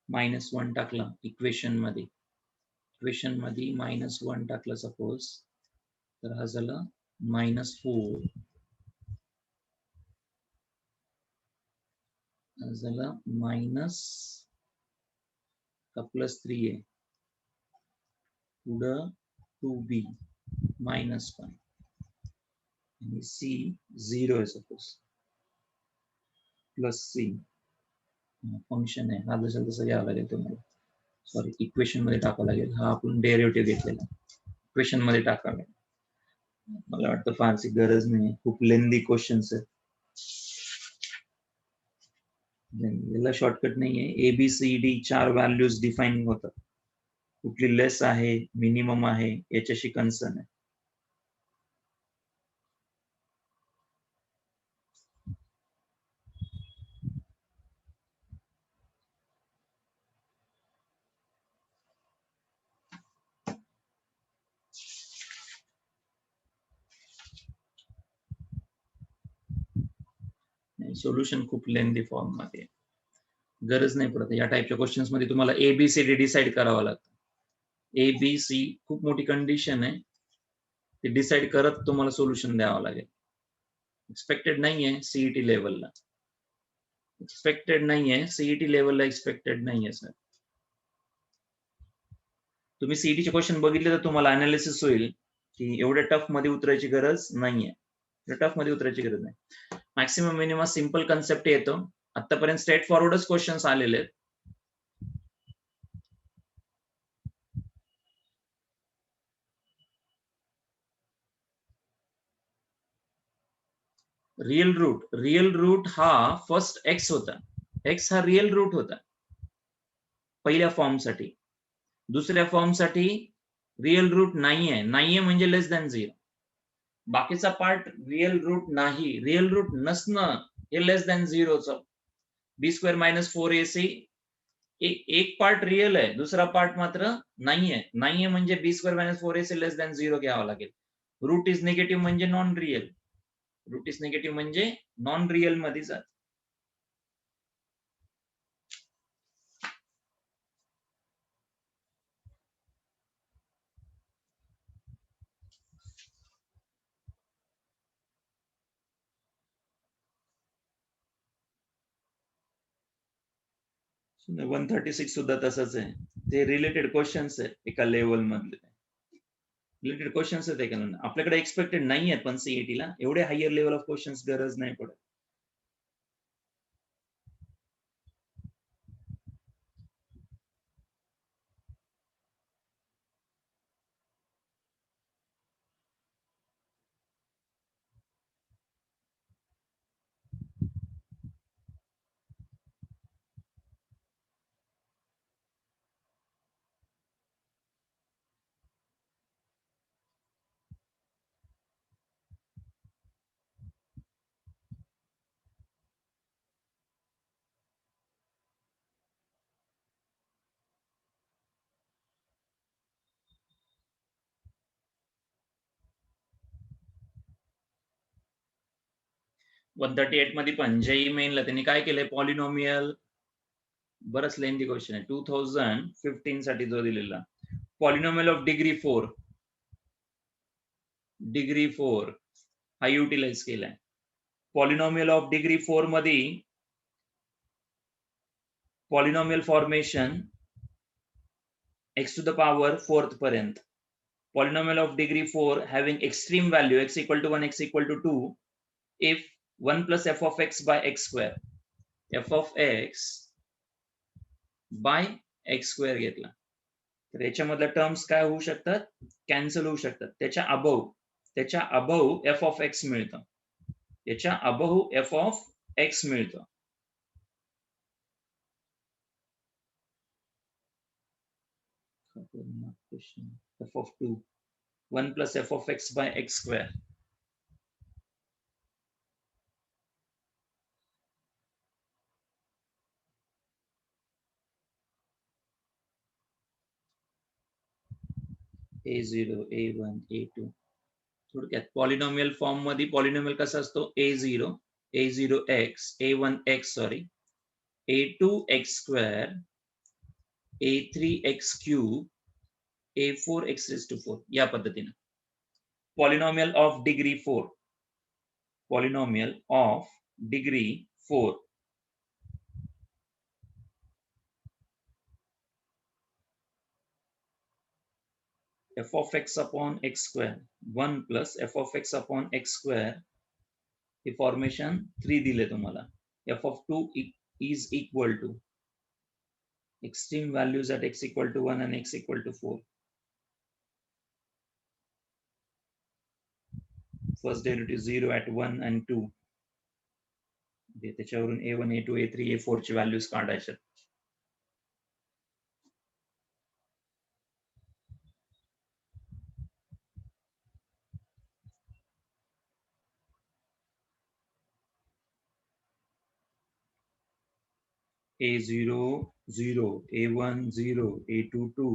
-1 टाकला इक्वेशन मध्ये. इक्वेशन मध्ये -1 टाकलं सपोज तर हा झाला -4 झाला मायनस का +3 आहे पुढं 2b -1 आणि c 0 आहे सपोज प्लस c फंक्शन आहे. हा जसं तसं घ्यावं लागेल तुम्हाला. सॉरी इक्वेशन मध्ये टाकावं लागेल. हा आपण डेरिव्हेटिव्ह घेतलेला इक्वेशन मध्ये टाकावं लागेल. मला वाटतं फारशी गरज नाही. खूप लेंदी क्वेश्चन्स आहेत. याला शॉर्टकट नाहीये. ABCD 4 व्हॅल्यूज डिफाईन होतात. कुठली लेस आहे मिनिमम आहे याच्याशी कन्सर्न आहे. सोल्युशन खूप लेंदी फॉर्म मध्ये गरज नाही पडत. या टाईपच्या क्वेश्चन्स मध्ये तुम्हाला ABCD डिसाइड करावं लागतं. ABC खूप मोठी कंडिशन आहे. ते डिसाइड करत तुम्हाला सोल्युशन द्यावं लागेल. एक्सपेक्टेड नाहीये सीईटी लेवलला. एक्सपेक्टेड नाहीये सीईटी लेवलला एक्सपेक्टेड नाहीये सर. तुम्ही सीईटीचे क्वेश्चन बघितले तर तुम्हाला अनालिसिस होईल की एवढ्या टफ मध्ये उतरायची गरज नाहीये. टफ मध्ये उतरायची गरज नाही. मॅक्सिमम मिनिमम सिंपल कन्सेप्ट येतो. आतापर्यंत स्ट्रेट फॉरवर्डच क्वेश्चन्स आलेले आहेत. रियल रूट हा फर्स्ट एक्स होता. एक्स हा रियल रूट होता पहिल्या फॉर्म साठी. दुसऱ्या फॉर्म साठी रिअल रूट नाहीये, नाहीये म्हणजे लेस दॅन 0. बाकीचा पार्ट रिअल रूट नाही, रिअल रूट नसणं हे लेस दॅन 0चं. b² - 4ac एक पार्ट रिअल आहे, दुसरा पार्ट मात्र नाहीये. नाहीये म्हणजे b² - 4ac लेस दॅन 0 घ्यावा लागेल. रूट इज निगेटिव्ह म्हणजे non real. Root is negative म्हणजे नॉन रिअल मध्ये जात. So 136 सुद्धा तसंच आहे. ते रिलेटेड क्वेश्चन्स आहेत एका लेवल मधले. रिलेटेड क्वेश्चन्स आहेत एका आपल्याकडे एक्सपेक्टेड नाही आहेत, पण सीईटी ला एवढे हायर लेवल ऑफ क्वेश्चन्स गरज नाही पडत. वन 138 मध्ये पण जेई मेनला त्यांनी काय केलंय, पॉलिनॉमियल, बरंच लेंथी क्वेश्चन आहे. 2015 साठी जो दिलेला पॉलिनॉमियल ऑफ डिग्री 4 हा युटिलाइज केलाय. पॉलिनॉमियल ऑफ डिग्री 4 मध्ये polynomial formation x to the power 4th पर्यंत. Polynomial of degree 4 having extreme value x equal to 1, x equal to 2 if 1 plus f of x by x square, f of x by x square घेतला तर याच्यामधल्या टर्म्स काय होऊ शकतात, कॅन्सल होऊ शकतात. त्याच्या अबव f of x मिळतं, याच्या अबव f of x मिळतं. f of 2 1 plus f of x by x square. a0 a1 a2 थोडक्यात पॉलिनॉमियल फॉर्म मध्ये पॉलिनॉमियल कसा असतो, a0x a1x sorry a2x² a3x³ a4x⁴ या पद्धतीने. Polynomial of degree 4, polynomial of degree 4 f of x upon x² 1 plus f of x upon x² हे फॉर्मेशन 3 दिले तुम्हाला. f of 2 is equal to extreme values at x equal to 1 and x equal to 4. First derivative 0 at 1 and 2. त्याच्यावरून a1 a2 a3 a4 ची व्हॅल्यूज काढायच्या. a0 0 a1 0 a2 2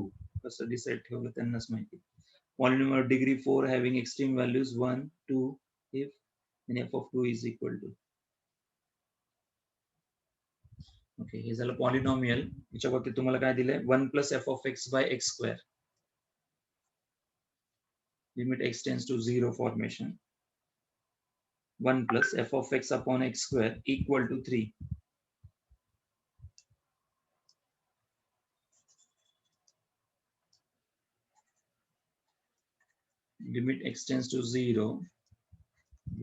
कसं डिसाइड ठेवलं त्यांनाच माहिती. Polynomial degree 4 having extreme values 1 2 if and f of 2 is equal to. Okay, हे झालं पॉलिनॉमियल. याच्या बाबतीत तुम्हाला काय दिलंय, 1 plus f of x by x². Limit x tends to 0 formation. 1 plus f of x upon x² equal to 3. Limit x tends to 0.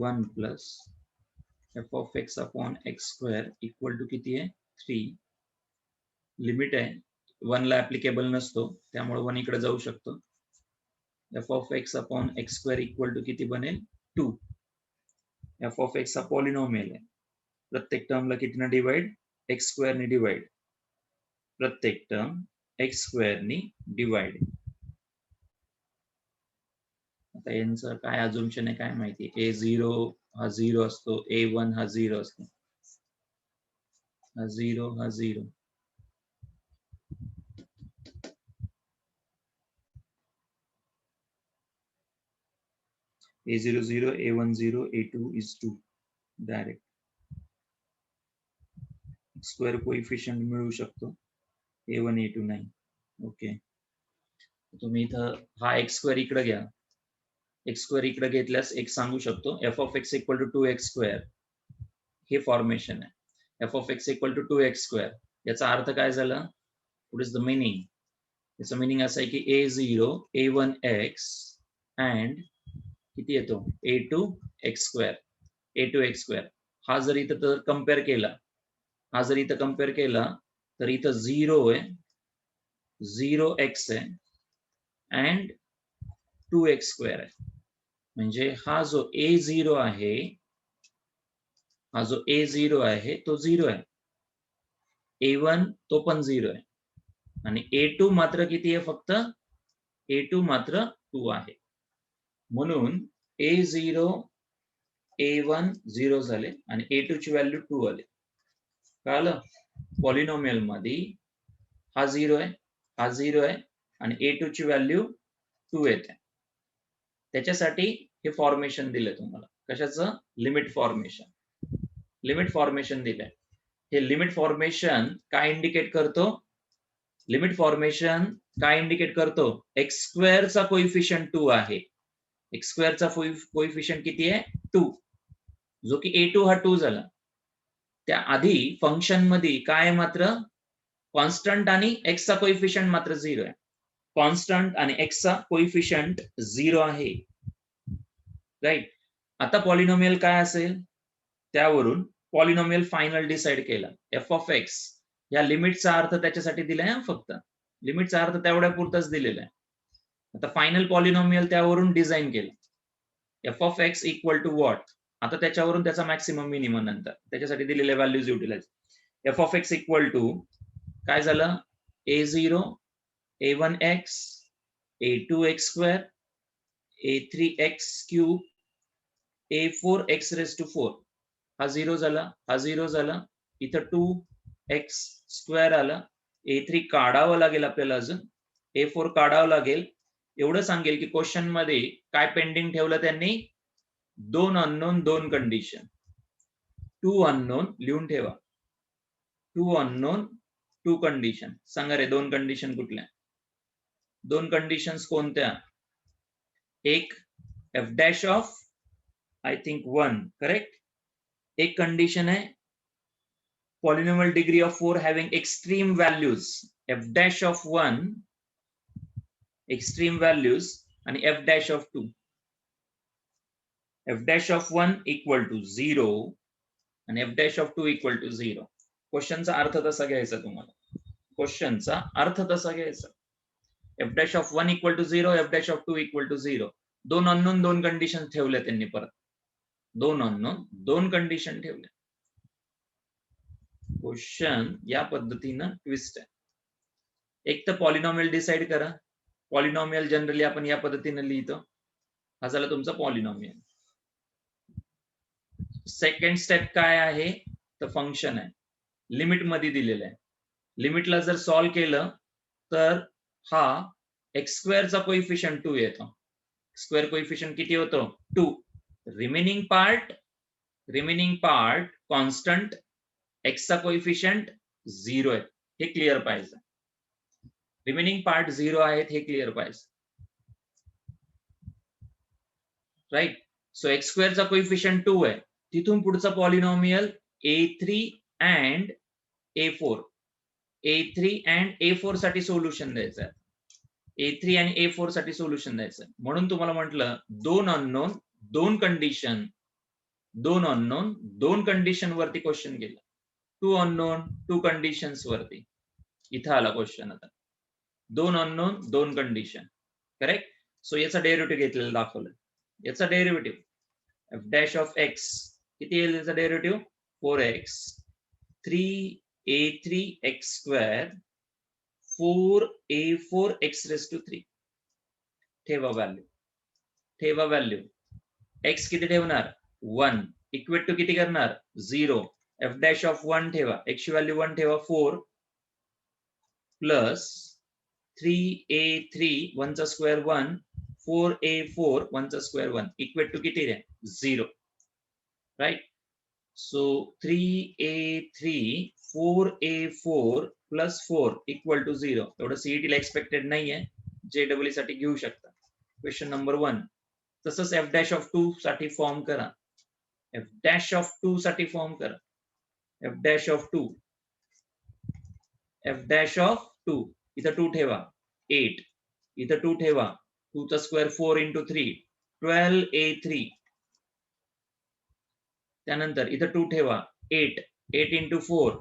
1 plus f of x upon x² equal to किती आहे, 3. लिमिट आहे, 1 ला ऍप्लिकेबल नसतो त्यामुळे 1 इकडे जाऊ शकतो. f of x upon x² equal to किती बनेल, 2. f of x हा पॉलिनॉमियल आहे, प्रत्येक टर्मला कितीने डिवाइड, x² ने डिवाइड, प्रत्येक टर्म x² ने डिवाइड. आता यांचं काय अझम्पशन आहे काय माहिती. A0 हा 0 असतो, A1 हा 0 असतो, हा 0 हा 0. A0 0, A1 0, A2 is 2 direct. Square coefficient मिळू शकतो. A1 A2 नाही. ओके, तुम्ही इथं हा एक्स स्क्वेअर इकडे घ्या. एक्स स्क्वेअर इकडे घेतल्यास एक सांगू शकतो f of x equal to 2x square हे फॉर्मेशन आहे. F of x equal to 2x square याचा अर्थ काय झाला? What is the meaning? याचं मिनिंग असं आहे की A0 A1x अँड किती येतो A2x स्क्वेअर, A2x स्क्वेअर. हा जर इथं तर कम्पेअर केला, हा जर इथं कम्पेअर केला तर इथं 0 आहे, 0x आहे अँड 2x स्क्वेअर आहे. म्हणजे हा जो A0 आहे, हा जो A0 आहे तो 0 आहे, A1 तो पण 0 आहे आणि A2 मात्र किती आहे? फक्त A2 मात्र 2 आहे. म्हणून A0 A1 0 झाले आणि A2 ची व्हॅल्यू 2 आली. कळलं? पॉलिनॉमियल मध्ये हा 0 आहे, हा 0 आहे आणि A2 ची व्हॅल्यू 2 येते. त्याच्यासाठी हे फॉर्मेशन दिलं तुम्हाला. कशाचं? Limit formation. लिमिट फॉर्मेशन दिलंय. हे लिमिट फॉर्मेशन काय इंडिकेट करतो? लिमिट फॉर्मेशन काय इंडिकेट करतो? एक्स स्क्वेअरचा कोइफिशियंट 2 आहे. एक्स स्क्वेअरचा कोइफिशियंट किती आहे? 2, जो की A2 हा 2 झाला. त्या आधी फंक्शन मध्ये काय मात्र कॉन्स्टंट आणि एक्सचा कोइफिशियंट मात्र 0 आहे. कॉन्स्टंट आणि एक्सचा कोइफिशियंट 0 आहे. राईट. आता पॉलिनॉमियल काय असेल? त्यावरून पॉलिनॉमियल फायनल डिसाइड केला. एफ ऑफ एक्स या लिमिटचा अर्थ त्याच्यासाठी दिलाय ना, फक्त लिमिटचा अर्थ तेवढ्या पुरताच दिलेला आहे. आता फायनल पॉलिनॉमियल त्यावरून डिझाइन केलं. F of x equal to what? आता त्याच्यावरून त्याचा मॅक्सिमम मिनिमम नंतर त्याच्यासाठी दिलेल्या values utilise. F of x equal to काय झालं? A0 A1x A2x square A3x cube A4x raise to 4. हा 0 झाला, हा 0 झाला, इथं 2x स्क्वेअर आला. A3 काढावं लागेल आपल्याला, अजून A4 काढावं लागेल. एवढं सांगेल की क्वेश्चन मध्ये काय पेंडिंग ठेवलं त्यांनी? 2 अननोन 2 कंडिशन. 2 अननोन लिहून ठेवा. 2 अननोन 2 कंडिशन. सांगा रे 2 कंडिशन कुठल्या? 2 कंडिशन्स कोणत्या? एक F dash of I think 1, correct. एक कंडिशन आहे polynomial degree of 4 having extreme values, F dash of 1 extreme values आणि F dash of 2. F dash of 1 equal to 0 आणि F dash of 2 equal to 0. क्वेश्चनचा अर्थ तसा घ्यायचा तुम्हाला. क्वेश्चनचा अर्थ तसा घ्यायचा. F dash of 1 equal to 0, F dash of 2 equal to 0. 2 unknown 2 condition ठेवल्या त्यांनी. परत 2 अननोन 2 कंडिशन ठेवल्या. क्वेश्चन या पद्धतीनं ट्विस्ट आहे. एक तर पॉलिनॉमियल डिसाइड करा. पॉलिनॉमियल जनरली आपण या पद्धतीने लिहितो. हा झाला तुमचा पॉलिनॉमियल. सेकंड स्टेप काय आहे? तर फंक्शन आहे, लिमिट मध्ये दिलेलं आहे. लिमिटला जर सॉल्व्ह केलं तर हा एक्स स्क्वेअरचा कोइफिशियंट 2 येतो. स्क्वेअर कोइफिशियंट किती होतो? 2. रिमेनिंग पार्ट कॉन्स्टंट, एक्सचा कोइफिशियंट 0 आहे, हे क्लिअर पाहिजे. रिमेनिंग पार्ट 0 आहेत हे क्लिअर पाहिजे. राईट. सो एक्स स्क्वेअरचा कोइफिशियंट 2 आहे. तिथून पुढचा polynomial A3 and A4. A3 and A4 साठी सोल्युशन द्यायचं आहे. A3 आणि A4 साठी सोल्युशन द्यायचं. म्हणून तुम्हाला म्हटलं 2 अननोन 2 कंडिशन, 2 अननोन 2 कंडिशन वरती क्वेश्चन गेला. 2 अननोन 2 कंडिशन्स वरती इथं आला क्वेश्चन. आता 2 अननोन 2 कंडिशन, करेक्ट. सो याचा डेरिव्हेटिव्ह घेतलेला दाखवलं. याचा derivative F dash of x किती येईल? याचा derivative 4x 3a3x square 4a4x raise to 3. ठेवा व्हॅल्यू. ठेवा व्हॅल्यू. एक्स किती ठेवणार 1 इक्वेट टू किती करणार 0. एफ डॅश ऑफ 1 ठेवा, एक्स ची व्हॅल्यू 1 ठेवा 4 प्लस 3a3 1 चा स्क्वेअर 1 4a4 1 चा स्क्वेअर 1 इक्वेट टू किती आहे 0. Right. So 3a3 4a4 plus 4 equal to 0. एवढं सीईटीला एक्सपेक्टेड नाहीये, जेडब्ल्यू साठी घेऊ शकता. Question number 1. तसंच एफ डॅश ऑफ 2 साठी फॉर्म करा. एफ डॅश ऑफ 2 साठी फॉर्म करा. F dash of 2 F dash of 2 इथं 2 ठेवा 8 इथं 2 ठेवा 2 चा स्क्वेअर 4 इंटू 3 12a3. त्यानंतर इथं 2 ठेवा 8 8 इंटू 4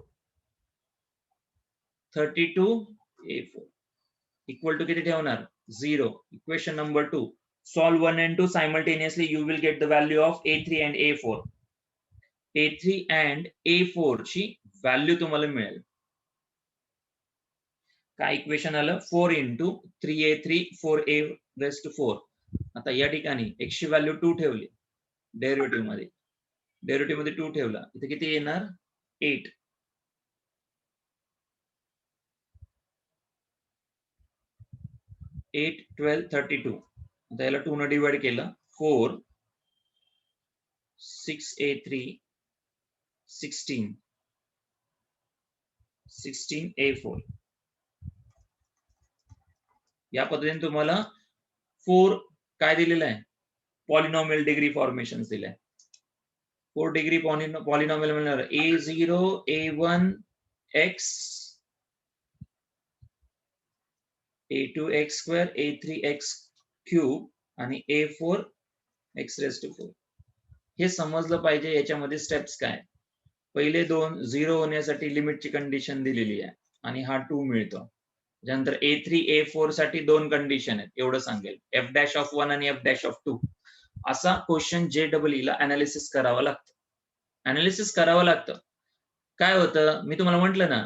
32a4 इक्वल टू किती ठेवणार 0. Equation number 2. Solve 1 and 2 simultaneously. You will get the value of a3 and a4. a3 and a4 ची व्हॅल्यू तुम्हाला मिळेल. काय इक्वेशन आलं 4 into 3a3 4a rest to 4. आता या ठिकाणी x ची व्हॅल्यू 2 ठेवली डेरिव्हेटिव्ह मध्ये, 2 ठेवला, इथे किती येणार 8. 8 12 32. आता याला 2 ने डिवाइड केलं 4 6a3 16 16a4. या पद्धतीने तुम्हाला 4 काय दिलेलं आहे पॉलिनॉमियल डिग्री फॉर्मेशन्स दिले. 4 डिग्री पॉलिनॉमियल मिळणार a0 a1 x a2 x square a3 x cube आणि a4 x रेज टू 4. हे समजलं पाहिजे. याच्यामध्ये स्टेप्स काय, पहिले 2 0 होण्यासाठी लिमिटची कंडिशन दिलेली आहे आणि हा 2 मिळतो. त्यानंतर a3 a4 साठी 2 कंडिशन आहेत एवढं सांगेल. एफ डॅश ऑफ 1 आणि एफ डॅश ऑफ 2 असा क्वेश्चन जेडब्ल्यू ला अनालिसिस करावं लागतं. अनालिसिस करावं लागतं. काय होतं मी तुम्हाला म्हटलं ना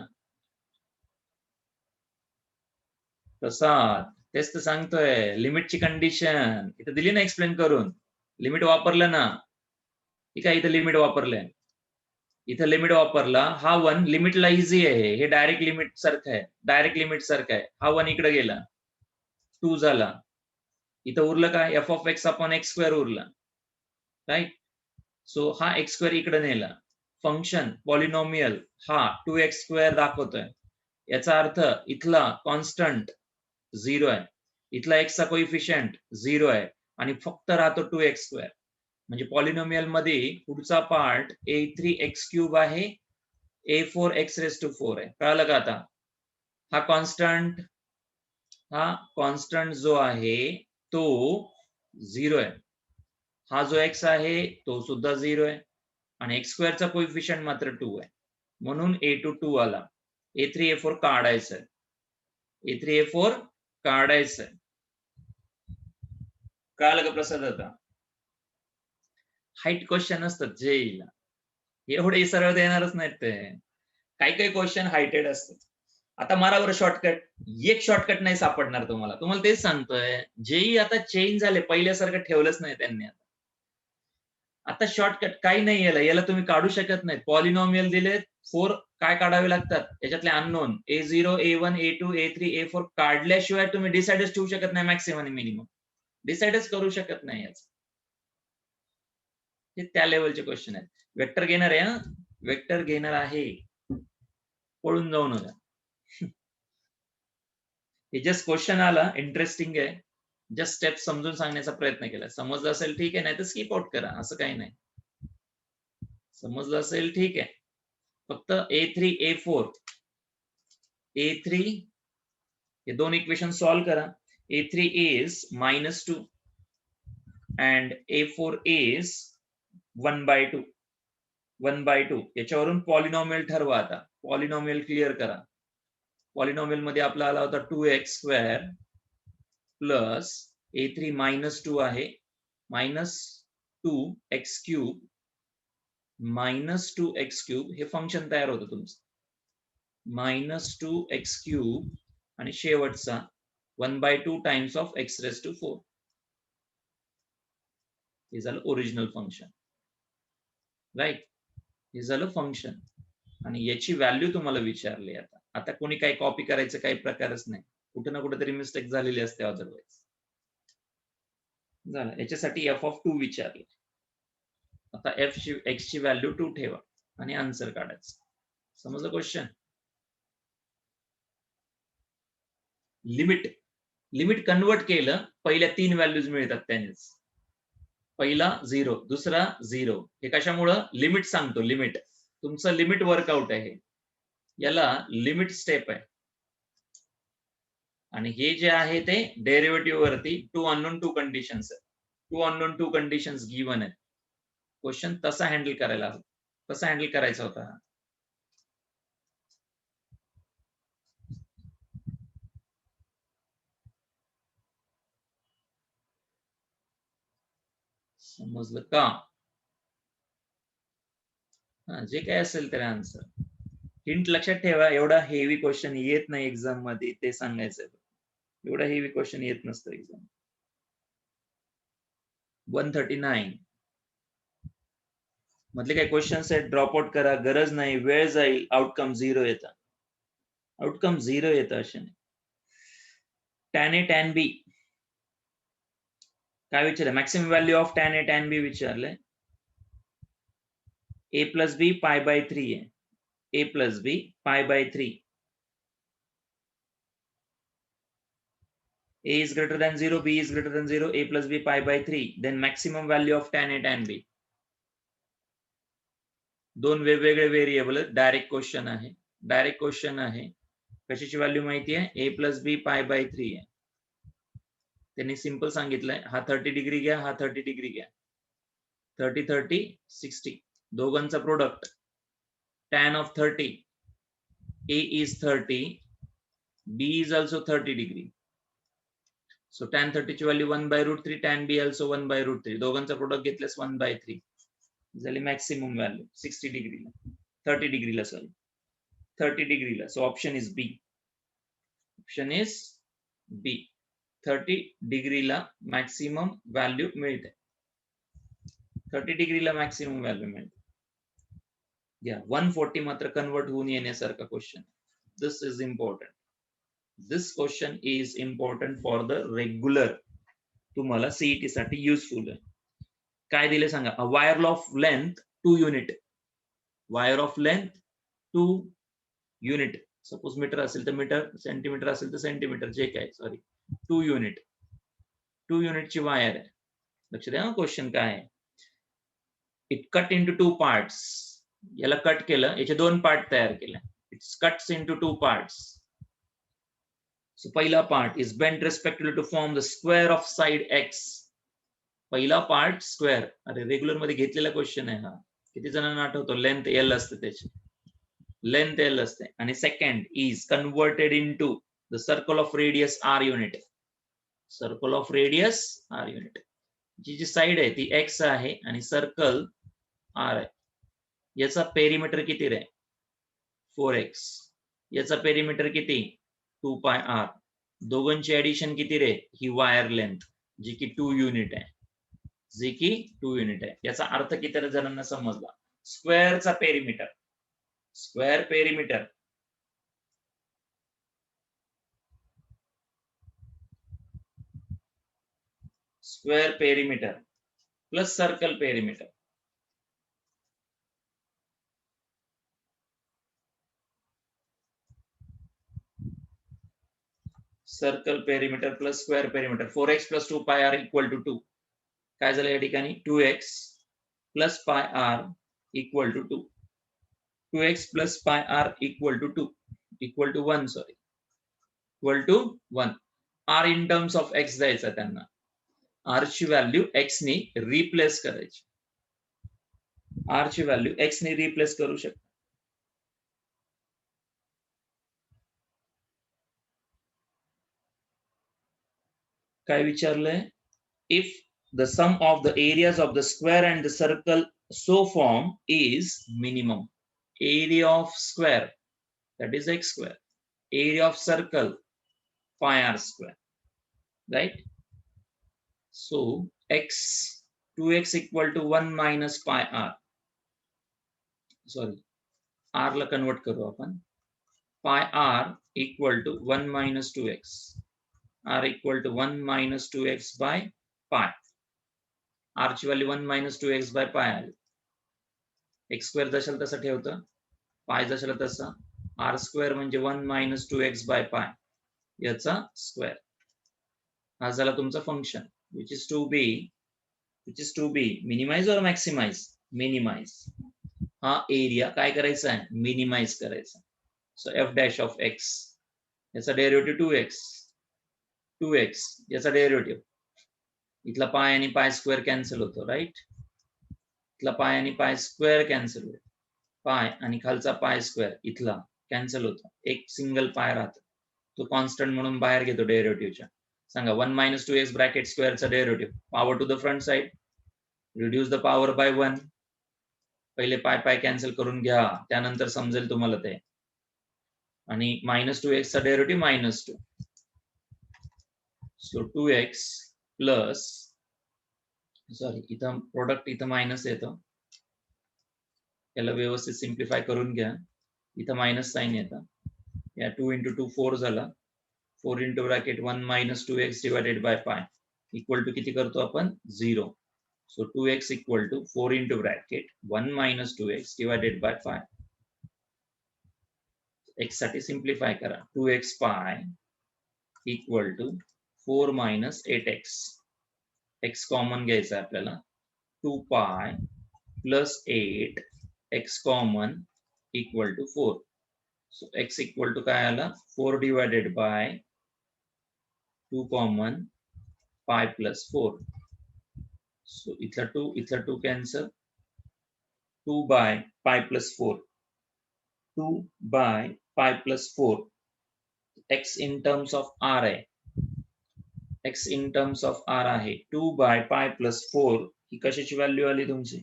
तसा तेच तर सांगतोय. लिमिटची कंडिशन इथं दिली ना एक्सप्लेन करून. लिमिट वापरलं ना, ठीक आहे, इथं लिमिट वापरलंय, इथं लिमिट वापरला. हा 1 लिमिटला इझी आहे, हे डायरेक्ट लिमिट सारखं आहे, डायरेक्ट लिमिट सारखं आहे. हा 1 इकडे गेला 2 झाला, इथं उरलं काय F of x upon x square उरला. राईट. सो हा एक्स स्क्वेअर इकडे नेला. फंक्शन पॉलिनॉमियल हा 2x स्क्वेअर दाखवतोय. याचा अर्थ इथला कॉन्स्टंट 0 आहे, इथला x चा कोइफिशियंट 0 आहे आणि फक्त राहतो 2x स्क्वेअर. म्हणजे पॉलिनॉमियल मध्ये पुढचा पार्ट a3x क्यूब आहे, a4x रेज टू 4 आहे. कळलं का आता. हा कॉन्स्टंट जो आहे तो 0 आहे. हा जो x आहे तो सुद्धा 0 आहे आणि x स्क्वेअरचा कोइफिशियंट मात्र 2 आहे. म्हणून a2 2 आला. a3 a4 काढायचं आहे, a3 a4 काढायचं आहे. कळलं का प्रसाद. आता हाईट क्वेश्चन असतात जेईला, एवढे सरळ देणारच नाहीत ते. काही काही क्वेश्चन हायटेड असतात. आता मारा बरं शॉर्टकट. एक शॉर्टकट नाही सापडणार तुम्हाला. तुम्हाला तेच सांगतोय, जेई आता चेंज झाले, पहिल्यासारखं ठेवलंच नाही त्यांनी. आता शॉर्टकट काही नाही. याला तुम्ही काढू शकत नाही. पॉलिनॉमियल दिलेत 4 काय काढावे लागतात याच्यातले unknown a0 a1 a2 a3 a4 काढल्याशिवाय तुम्ही डिसाइडच ठेवू शकत नाही. मॅक्सिमम आणि मिनिमम डिसाइडच करू शकत नाही. याच हे त्या लेवलचे क्वेश्चन आहेत. वेक्टर घेणार आहे, वेक्टर घेणार आहे, पळून जाऊ नका. हे जस्ट क्वेश्चन आला, इंटरेस्टिंग आहे, जस्ट स्टेप समजून सांगण्याचा प्रयत्न केला. समजलं असेल ठीक आहे, नाही तर स्किप आउट करा, असं काही नाही. समजलं असेल ठीक आहे. फक्त a3 a4 a3 हे दोन इक्वेशन सॉल्व करा. a3 is -2 and a4 is 1/2 1/2. याच्यावरून पॉलिनॉमियल ठरवा. आता पॉलिनॉमियल क्लिअर करा. पॉलिनॉमियल मध्ये आपला आला होता 2x स्क्वेअर प्लस a3 -2 आहे -2x क्यूब -2x क्यूब हे फंक्शन तयार होतं तुमचं. -2x क्यूब आणि शेवटचा 1/2 times of x raise to 4. हे झालं ओरिजिनल फंक्शन, राईट. हे झालं फंक्शन आणि याची व्हॅल्यू तुम्हाला विचारली. आता कोणी काही कॉपी करायचं काही प्रकारच नाही, कुठे ना कुठेतरी मिस्टेक झालेली असते अदरवाईज. झालं, याच्यासाठी f(2) विचारले. आता x ची व्हॅल्यू 2 ठेवा आणि आन्सर काढायचं. समजलं क्वेश्चन? लिमिट कन्वर्ट केलं, पहिल्या 3 व्हॅल्यूज मिळतात त्यानेच. पहिला 0, दुसरा 0. हे कशामुळं? लिमिट सांगतो, लिमिट. तुमचं लिमिट वर्कआउट आहे, याला लिमिट स्टेप आहे. आणि हे जे आहे ते डेरिव्हेटिव्ह वरती 2 अननोन 2 कंडिशन्स आहेत. 2 अननोन 2 कंडिशन्स गिवन आहेत. क्वेश्चन तसा हँडल करायचा होता. समजलं का? जे काय असेल त्याला आन्सर. हिंट लक्षात ठेवा, एवढा हेवी क्वेश्चन येत नाही एक्झाम मध्ये, ते सांगायचं. एवढा हेवी क्वेश्चन येत नसतं एक्झाम. 139 मधले काही क्वेश्चन्स आहेत, ड्रॉप आउट करा, गरज नाही, वेळ जाईल. आउटकम 0 येतं. आउटकम 0 येतं असे नाही. tan A tan B काय विचारलं? Maximum value of tan A tan B विचारलंय. A plus B pi by 3 आहे. A plus B pi by 3. A is greater than 0, B is greater than 0, A plus B pi by 3. Then maximum value of tan A tan B. दोन वेगवेगळे व्हेरिएबल, डायरेक्ट क्वेश्चन आहे. कशाची व्हॅल्यू माहिती आहे? A plus B pi by 3 आहे. त्यांनी सिंपल सांगितलंय, हा 30 डिग्री घ्या, हा 30 डिग्री घ्या. 30 30 60 दोघांचा product. tan of 30, A is 30, B is also 30 degree. So tan 30 ची व्हॅल्यू 1/√3, tan B also 1/√3. दोघांचा प्रोडक्ट घेतल्यास 1/3 झाली मॅक्सिमम व्हॅल्यू 60 डिग्रीला, 30 डिग्रीला, सॉरी 30 डिग्रीला. So option is B. 30 डिग्रीला मॅक्सिमम व्हॅल्यू मिळते. 30 डिग्रीला मॅक्सिमम व्हॅल्यू मिळते. 140 मात्र कन्वर्ट होऊन येण्यासारखा question. This is important. This question is important for the regular. तुम्हाला सीईटी साठी युजफुल आहे. काय दिले सांगा? A wire of length 2 unit. Wire of length 2 unit. Suppose metre असेल तर मीटर, सेंटीमीटर असेल तर सेंटीमीटर, जे काय, सॉरी 2 युनिट. 2 युनिटची वायर आहे. लक्ष द्या क्वेश्चन काय आहे. It cut into 2 parts. याला कट केलं, याचे 2 पार्ट तयार केले. It's cuts into 2 parts. So पहिला part is bent respectively to form the square of side x. पहिला पार्ट स्क्वेअर. अरे रेग्युलर मध्ये घेतलेला क्वेश्चन आहे हा. किती जणांना आठवतो? लेंथ एल असते त्याची, लेंथ एल असते. आणि second is converted into the circle of radius r unit. Circle of radius r unit. जी साइड आहे ती एक्स आहे आणि सर्कल आर आहे. याचा पेरिमीटर किती रे? 4x. याचा पेरिमीटर किती? 2 पाय आर. दोघांची ऍडिशन किती रे? ही वायर लेंथ जी की 2 युनिट आहे. याचा अर्थ किती जणांना समजला? स्क्वेअरचा perimeter. Square perimeter plus circle perimeter. Circle perimeter plus square perimeter. 4x plus 2 pi r equal to 2. काय झालं या ठिकाणी? 2x plus pi r equal to 2. 2x plus pi r equal to 2 equal to 1, sorry equal to 1. R in terms of x द्यायचा त्यांना. आर ची व्हॅल्यू एक्स ने रिप्लेस करायची. आर ची व्हॅल्यू एक्स ने रिप्लेस करू शकता. काय विचारलंय? If the sum of the areas of the square and the circle so form is minimum. Area of square, that is x square. Area of circle, pi r square. Right? So x 2x equal to 1 minus pi r, sorry r ला कन्वर्ट करू आपण, pi r equal to 1 minus 2x, r equal to 1 minus 2x by pi, r ची value 1 minus 2x by pi आली, एक्स स्क्वेअर जशाला तसं ठेवतं, पाय जशाला तसं, आर स्क्वेअर म्हणजे 1 मायनस 2x बाय पाय याचा स्क्वेअर, हा झाला तुमचा function which is to be minimize or maximize, minimize, हा एरिया काय करायचा आहे, मिनिमाइज करायचा. So F dash of x, याचा डेरिव्हेटिव्ह 2x याचा डेरिव्हेटिव्ह, इथला पाय आणि पाय स्क्वेअर कॅन्सल होतो, राईट, इथला पाय आणि पाय स्क्वेअर कॅन्सल होतो, पाय आणि खालचा पाय स्क्वेअर इथला कॅन्सल होतो, एक सिंगल पाय राहतो, तो कॉन्स्टंट म्हणून बाहेर घेतो डेरिव्हेटिव्हच्या. सांगा 1 मायनस 2x ब्रॅकेट स्क्वेअरचा derivative, power to the front side, reduce the power by 1, पहिले पाय पाय कॅन्सल करून घ्या, त्यानंतर समजेल तुम्हाला ते, आणि मायनस 2x चा derivative -2, so 2x plus, sorry इथं प्रोडक्ट इथं मायनस येतो, याला व्यवस्थित सिम्प्लिफाय करून घ्या, इथं मायनस साइन येतं, या 2 into 2 4 झाला, 4 into bracket 1 minus 2x divided by pi equal to किती करतो आपण, 0. So 2x equal to 4 into bracket 1 minus 2x divided by pi, x साठी सिम्प्लिफाय करा, 2x pi equal to 4 minus 8x, x common घ्यायचा आपल्याला, 2 pi plus 8 x common equal to 4. So x equal to काय आला, 4 divided by 2 common pi plus 4. So इथला 2 cancel, 2 bye pi plus 4, 2 bye pi plus 4, x in terms of r आहे, x in terms of r आहे, 2 बाय पाय प्लस 4 ही कशाची व्हॅल्यू आली तुमची,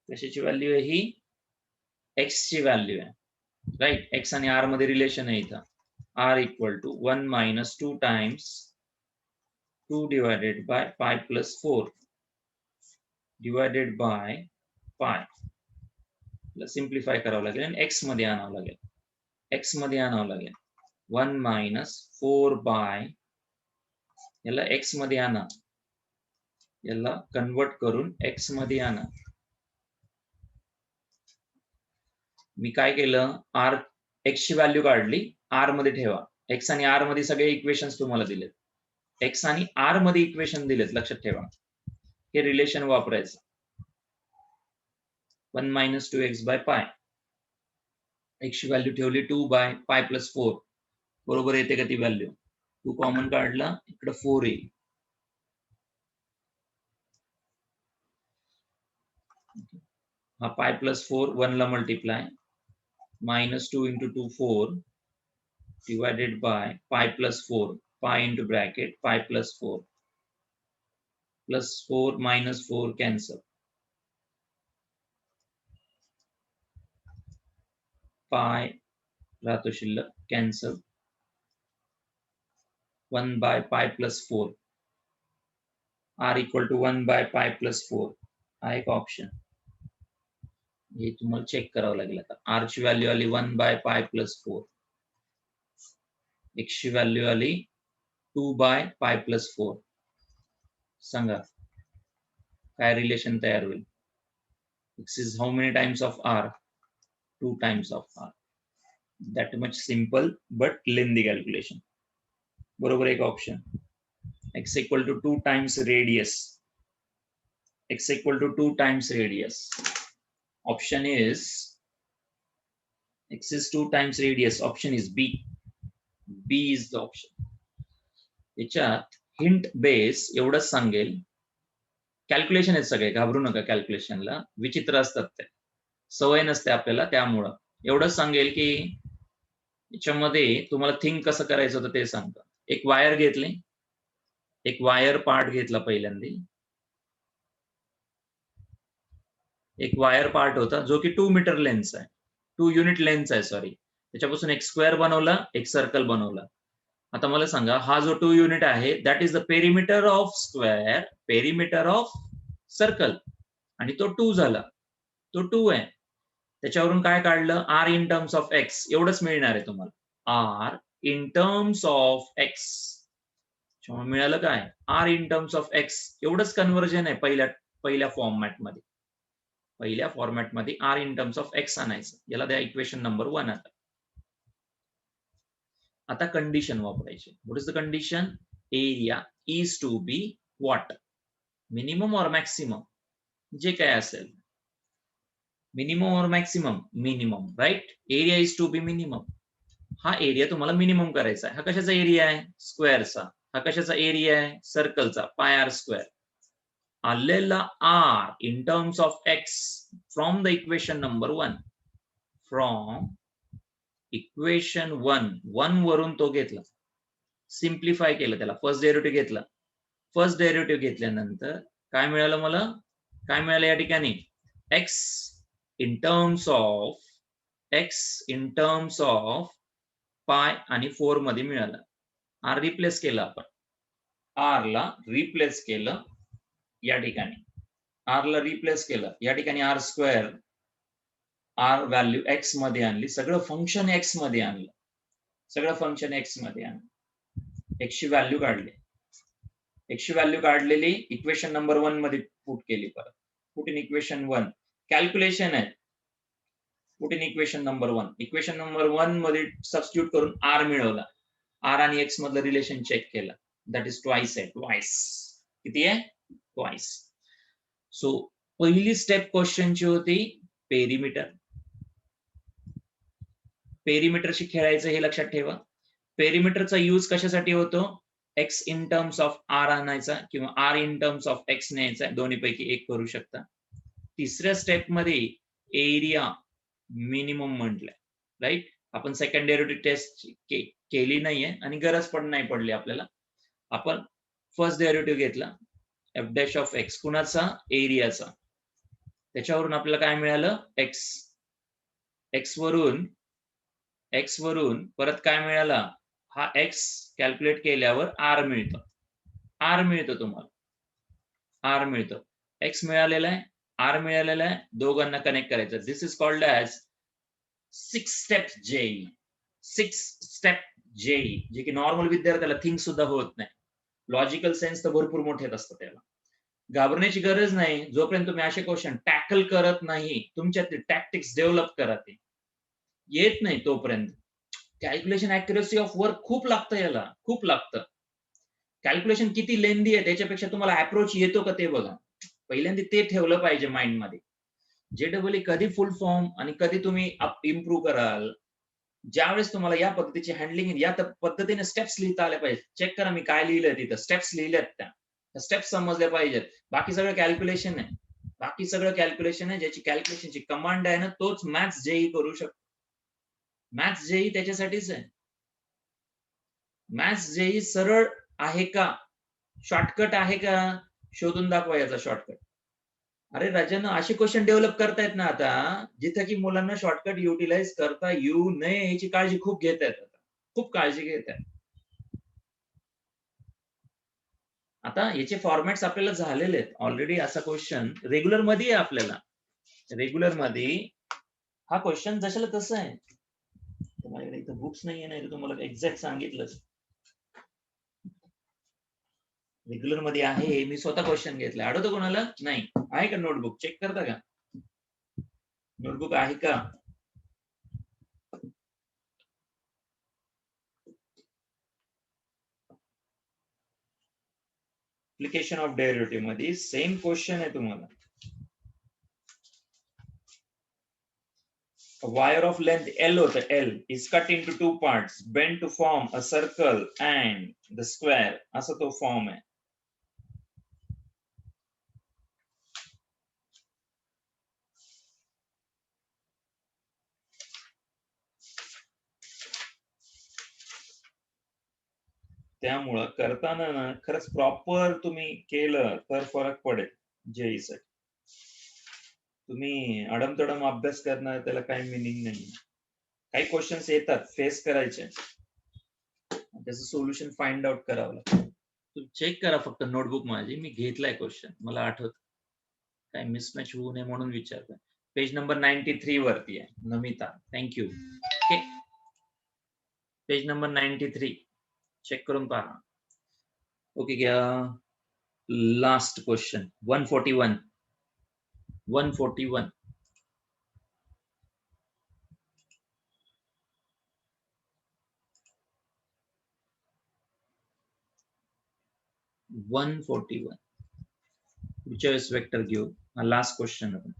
कशाची व्हॅल्यू आहे ही, x ची व्हॅल्यू आहे, राईट, x आणि r मध्ये रिलेशन आहे इथं, r equal to 1 minus 2 times 2 divided by pi plus 4 divided by pi, simplify करावं लागेल आणि x मध्ये आणावं लागेल, x मध्ये आणावं लागेल, 1 मायनस 4 बाय, याला x मध्ये आणा, याला कन्वर्ट करून x मध्ये आणा. मी काय केलं, r x ची व्हॅल्यू काढली, r मध्ये ठेवा, x आणि r मध्ये सगळे इक्वेशन्स तुम्हाला दिलेत, x आणि r मध्ये इक्वेशन दिलेत, लक्षात ठेवा, हे रिलेशन वापरायचं, 1 minus 2x by pi, x ची व्हॅल्यू ठेवली 2 बाय पाय प्लस 4, बरोबर येते का ती व्हॅल्यू, 2 कॉमन काढला, इकडे 4 येईल, हा पाय प्लस 4 1 ला multiply, minus 2 into 2 4 divided by pi plus 4, pi into bracket pi plus 4 plus 4 minus 4 cancel, pi राहतो शिल्लक, cancel, 1 by pi plus 4, r equal to 1 by pi plus 4 हा एक ऑप्शन, हे तुम्हाला चेक करावं लागेल. आता r ची व्हॅल्यू आली 1 बाय पाय प्लस 4, x ची व्हॅल्यू आली 2 बाय पाय प्लस 4, सांगा काय रिलेशन तयार होईल, x is how many times of r, 2 times of r, that much simple but lengthy calculation, बरोबर एक option, x equal to 2 times radius, x equal to 2 times radius, option is x is 2 times radius, option is b, b is the option. याच्यात हिंट बेस एवढंच सांगेल, कॅल्क्युलेशन आहेत सगळे, घाबरू नका कॅल्क्युलेशनला, विचित्र असतात ते, सवय नसते आपल्याला, त्यामुळं एवढंच सांगेल की याच्यामध्ये तुम्हाला थिंक कसं करायचं होतं ते सांगतं. एक वायर घेतली, एक वायर पार्ट घेतला पहिल्यांदा, एक वायर पार्ट होता जो की 2 मीटर लेंथचा आहे, 2 युनिट लेंथ आहे, सॉरी, त्याच्यापासून एक स्क्वेअर बनवला, एक सर्कल बनवला, आता मला सांगा, हा जो 2 युनिट आहे that is the perimeter of square, perimeter of circle, आणि तो 2 झाला, तो 2 आहे. त्याच्यावरून काय काढलं, r in terms of x एवढंच मिळणार आहे तुम्हाला, r in terms of x. मिळालं काय, r in terms of x एवढंच कन्व्हर्जन आहे पहिल्या फॉर्मॅटमध्ये. पहिल्या फॉर्मॅटमध्ये r in terms of x आणायचं, याला द्या इक्वेशन नंबर 1. आता कंडिशन वापरायची. What is the condition, area is to be what, minimum और मॅक्सिमम, जे काय असेल, मिनिमम और maximum, minimum, right. Area is to B minimum. हा एरिया तुम्हाला मिनिमम करायचा आहे. हा कशाचा एरिया आहे, स्क्वेअरचा. हा कशाचा एरिया आहे, सर्कलचा, पाय आर स्क्वेअर. आलेला R in terms of x from the equation number 1, from equation 1 वरून तो घेतला, सिम्प्लिफाय केलं, त्याला फर्स्ट डेरिव्हेटिव्ह घेतला. फर्स्ट डेरिव्हेटिव्ह घेतल्यानंतर काय मिळालं मला, काय मिळालं या ठिकाणी, एक्स इन टर्म्स ऑफ पाय आणि 4 मध्ये मिळालं. आर रिप्लेस केलं आपण, आर ला रिप्लेस केलं या ठिकाणी, आर ला रिप्लेस केलं या ठिकाणी, r square, r value x मध्ये आणली, सगळं फंक्शन एक्स मध्ये आणलं, सगळं फंक्शन एक्स मध्ये आणलं, एक्सची व्हॅल्यू काढली, एक्सची व्हॅल्यू काढलेली इक्वेशन नंबर 1 मध्ये पुट केली. परत पुट इन इक्वेशन 1, कॅल्क्युलेशन आहे, put in equation number 1. Equation number 1 मध्ये सबस्टिट्यूट करून आर मिळवला, आर आणि एक्स मधलं रिलेशन चेक केलं, दॅट इज ट्वाइस आहे, ट्वाइस. किती आहे, ट्वाइस. सो पहिली स्टेप क्वेश्चनची होती पेरिमीटर. पेरिमीटरशी खेळायचं हे लक्षात ठेवा. पेरिमीटरचा यूज कशासाठी होतो, x in terms of r आणायचा किंवा r in terms of x न्यायचा, दोन्हीपैकी एक करू शकता. तिसऱ्या स्टेप मध्ये एरिया मिनिमम म्हटलंय, राईट. आपण सेकंड डेरिव्हेटिव्ह टेस्ट केली नाहीये आणि गरज पण नाही पडली आपल्याला. आपण फर्स्ट डेरिव्हेटिव्ह घेतला, एफ डॅश ऑफ एक्स, कुणाचा, एरियाचा. त्याच्यावरून आपल्याला काय मिळालं, एक्स. एक्स वरून परत काय मिळाला, हा एक्स कॅल्क्युलेट केल्यावर आर मिळतो, आर मिळतो तुम्हाला, आर मिळतो, एक्स मिळालेला आहे, आर मिळालेला आहे, दोघांना कनेक्ट करायचं. This is called as 6 step JE, 6 step JE, जे की नॉर्मल विद्यार्थ्याला थिंक सुद्धा होत नाही. लॉजिकल सेन्स तर भरपूर मोठे असतात, त्याला घाबरण्याची गरज नाही. जोपर्यंत तुम्ही असे क्वेश्चन टॅकल करत नाही, तुमच्यात टॅक्टिक्स डेव्हलप करा, ते येत नाही तोपर्यंत. कॅल्क्युलेशन ऍक्युरसी ऑफ वर्क खूप लागतं, याला खूप लागतं. कॅल्क्युलेशन किती लेंदी आहे त्याच्यापेक्षा तुम्हाला अप्रोच येतो का ते बघा. पहिल्यांदा ते ठेवलं पाहिजे माइंड मध्ये. JEE कधी फुल फॉर्म आणि कधी तुम्ही इम्प्रूव्ह कराल, ज्यावेळेस तुम्हाला या पद्धतीची हँडलिंग, या पद्धतीने स्टेप्स लिहिता आल्या पाहिजे. चेक करा मी काय लिहिलंय तिथं, स्टेप्स लिहिल्यात, त्या स्टेप्स समजल्या पाहिजेत. बाकी सगळं कॅल्क्युलेशन आहे, बाकी सगळं कॅल्क्युलेशन आहे. ज्याची कॅल्क्युलेशनची कमांड आहे ना, तोच मॅथ्स जेई करू शकतो. मॅथ्स जेई त्याच्यासाठीच आहे. मॅथ्स जेई सरळ आहे का, शॉर्टकट आहे का, शोधून दाखवा याचा शॉर्टकट. अरे राजांनो, असे क्वेश्चन डेव्हलप करतायत ना आता, जिथं की मुलांना शॉर्टकट युटिलाइज करता येऊ नये याची काळजी खूप घेत आहेत, खूप काळजी घेत आहेत. आता याचे फॉर्मॅट्स आपल्याला झालेले आहेत ऑलरेडी. असा क्वेश्चन रेग्युलर मध्ये आहे, आपल्याला रेग्युलर मध्ये हा क्वेश्चन जशाला तसं आहे. तुम्हाला इथं बुक्स नाहीये, नाही तर तुम्हाला एक्झॅक्ट सांगितलं. रेग्युलर मध्ये आहे, मी स्वतः क्वेश्चन घेतला. आठवतं कोणाला, नाही आहे का नोटबुक, चेक करता का, नोटबुक आहे का. एप्लिकेशन ऑफ डेरिव्हेटिव्ह मध्ये सेम क्वेश्चन आहे तुम्हाला. A wire of length L होतं, L is cut into 2 parts, bent to form a circle and the square, असा तो फॉर्म आहे. त्यामुळं करताना ना खरंच प्रॉपर तुम्ही केलं तर फरक पडेल जेई साठी. तुम्ही अडमतडम अभ्यास करणार, त्याला काही मिनिंग नाही. काही क्वेश्चन्स येतात, फेस करायचे. त्याचं सोल्युशन फाइंड आउट करावं लागतं. तुम्ही चेक करा फक्त नोटबुक माझी, मी घेतलाय क्वेश्चन, मला आठवत काय मिसमॅच होऊ नये म्हणून विचारतोय. पेज नंबर 93 वरती आहे. Namita, thank you. Okay, page number 93 check करून पहा. ओके, घ्या लास्ट क्वेश्चन 141. 141 141 पुढच्या वेळेस वेक्टर घेऊ. हा लास्ट क्वेश्चन आपण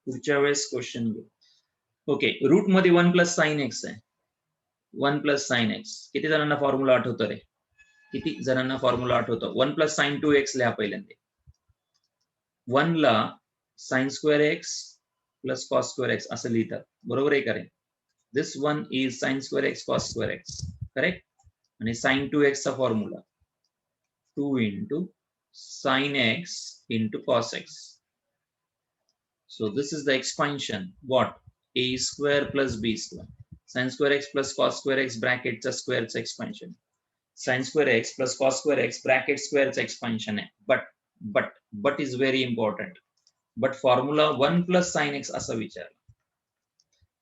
पुढच्या वेळेस क्वेश्चन घेऊ. ओके, रूट मध्ये 1 प्लस साइन एक्स आहे. 1 प्लस साइन एक्स. किती जणांना फॉर्म्युला आठवतो रे? किती जणांना फॉर्म्युला आठवतो? 1 प्लस साइन 2x लिहा पहिल्यांदा. 1 ला sine square x plus cos square x असं लिहितात, बरोबर आहे का रे? This one is sine square x cos square x, correct? आणि साइन 2x चा formula 2 into sin x into cos x. So this is the expansion. What? A square plus b square. Sin square x plus cos square x bracket चा square चा expansion. Sin square x plus cos square x bracket square चा expansion आहे. But is very important. But formula 1 plus sin x असा विचारला.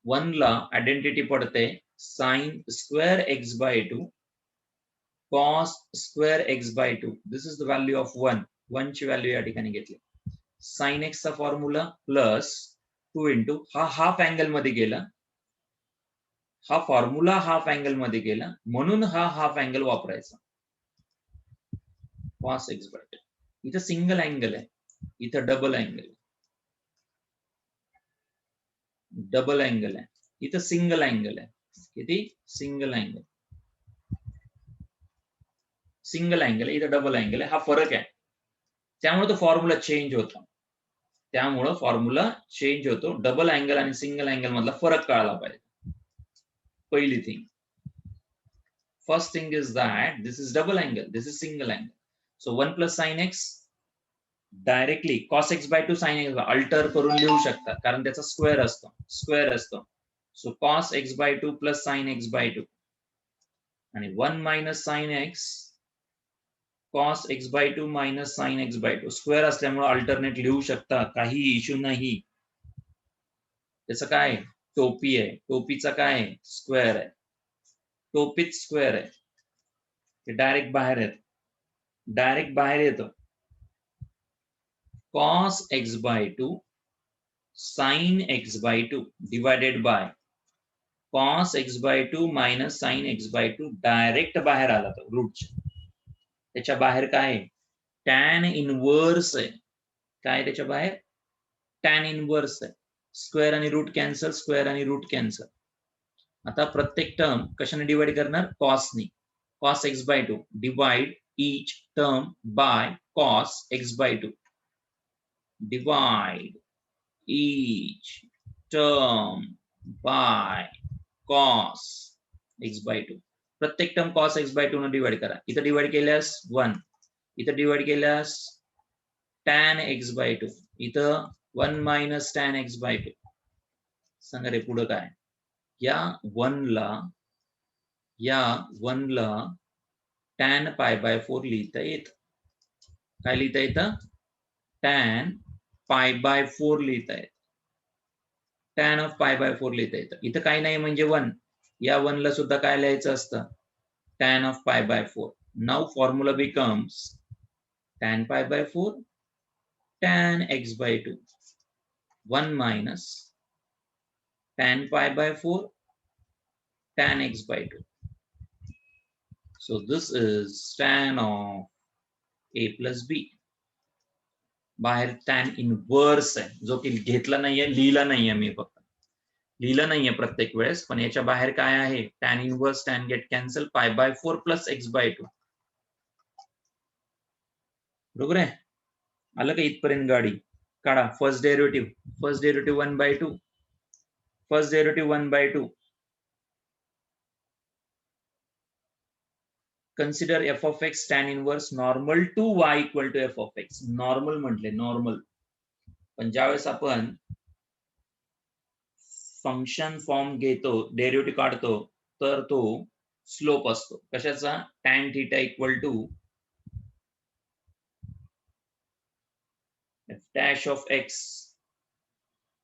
1 ला आयडेंटिटी पडते sin square x by 2 cos square x by 2. This is the value of 1. 1 ची व्हॅल्यू या ठिकाणी घेतली. sin x चा फॉर्म्युला प्लस 2 into हा हाफ अँगल मध्ये गेला, हा फॉर्म्युला हाफ अँगल मध्ये गेला म्हणून हा हाफ अँगल वापरायचा. cos x by 2. इथं सिंगल अँगल आहे, इथं डबल अँगल आहे. डबल अँगल आहे, इथं सिंगल अँगल आहे. किती? Single angle. सिंगल अँगल आहे, इथं डबल अँगल आहे. हा फरक आहे, त्यामुळे तो फॉर्म्युला चेंज होतो. त्यामुळे फॉर्म्युला चेंज होतो. डबल अँगल आणि सिंगल अँगल मधला फरक कळाला पाहिजे. पहिली thing. First thing is that this is double angle, this is single angle. So 1 plus sin x directly cos x by 2 sin x alter करून लिहू शकता, कारण त्याचा स्क्वेअर असतो. स्क्वेअर असतो. So cos x by 2 plus sin x by 2 आणि 1 minus sin x cos x by 2 minus sin x by 2 square असल्यामुळे अल्टरनेट लिहू शकता, काही इश्यू नाही. त्याचं काय? टोपी आहे. टोपीचा काय? स्क्वेअर आहे. टोपीत स्क्वेअर आहे. ते डायरेक्ट बाहेर येत. डायरेक्ट बाहेर येतो. cos x by 2 sin x by 2 divided by cos x by 2 minus sin x by 2 direct बाहेर आला तो रूटच्या. त्याच्या बाहेर काय? टॅन इनवर्स आहे. काय त्याच्या बाहेर? टॅन इनवर्स आहे. स्क्वेअर आणि रूट कॅन्सल, स्क्वेअर आणि रूट कॅन्सल. आता प्रत्येक टर्म कशाने डिवाइड करणार? कॉसनी. cos x by 2 divide each term by cos x by 2. Divide each term by cos x by 2. प्रत्येक टर्म cos x by 2 ने डिवाइड करा. इथं डिवाइड केल्यास 1, इथं डिवाइड केल्यास tan x by 2, इथं 1 minus tan x by 2. सांगा रे पुढं काय? या 1 ला tan pi by 4 लिहिता येतं. काय लिहिता येतं? tan pi by 4 लिहिता येतं. tan of pi by 4 लिहिता येतं. इथं काही नाही म्हणजे 1. या 1 ला सुद्धा काय लिहायचं असतं? tan of pi by 4. Now formula becomes tan pi by 4 tan x by 2. 1 minus tan pi by 4 tan x by 2. So this is tan of a plus b. बाहेर tan इनवर्स आहे, जो की घेतला नाहीये, लिहिला नाहीये मी, फक्त लिहिलं नाहीये प्रत्येक वेळेस. पण याच्या बाहेर काय आहे? tan inverse, tan get cancel, pi by 4 plus x by 2. बरोबर आहे? आलं का इथपर्यंत? गाडी काढा. First derivative. First derivative 1 by 2. First derivative 1 by 2. Consider f of x tan inverse normal to y equal to f of x. Normal म्हटले, नॉर्मल. पण ज्यावेळेस आपण फंक्शन फॉर्म घेतो, डेरिव्हेटिव्ह काढतो, तर तो स्लोप असतो कशाचा tan theta equal to f dash of x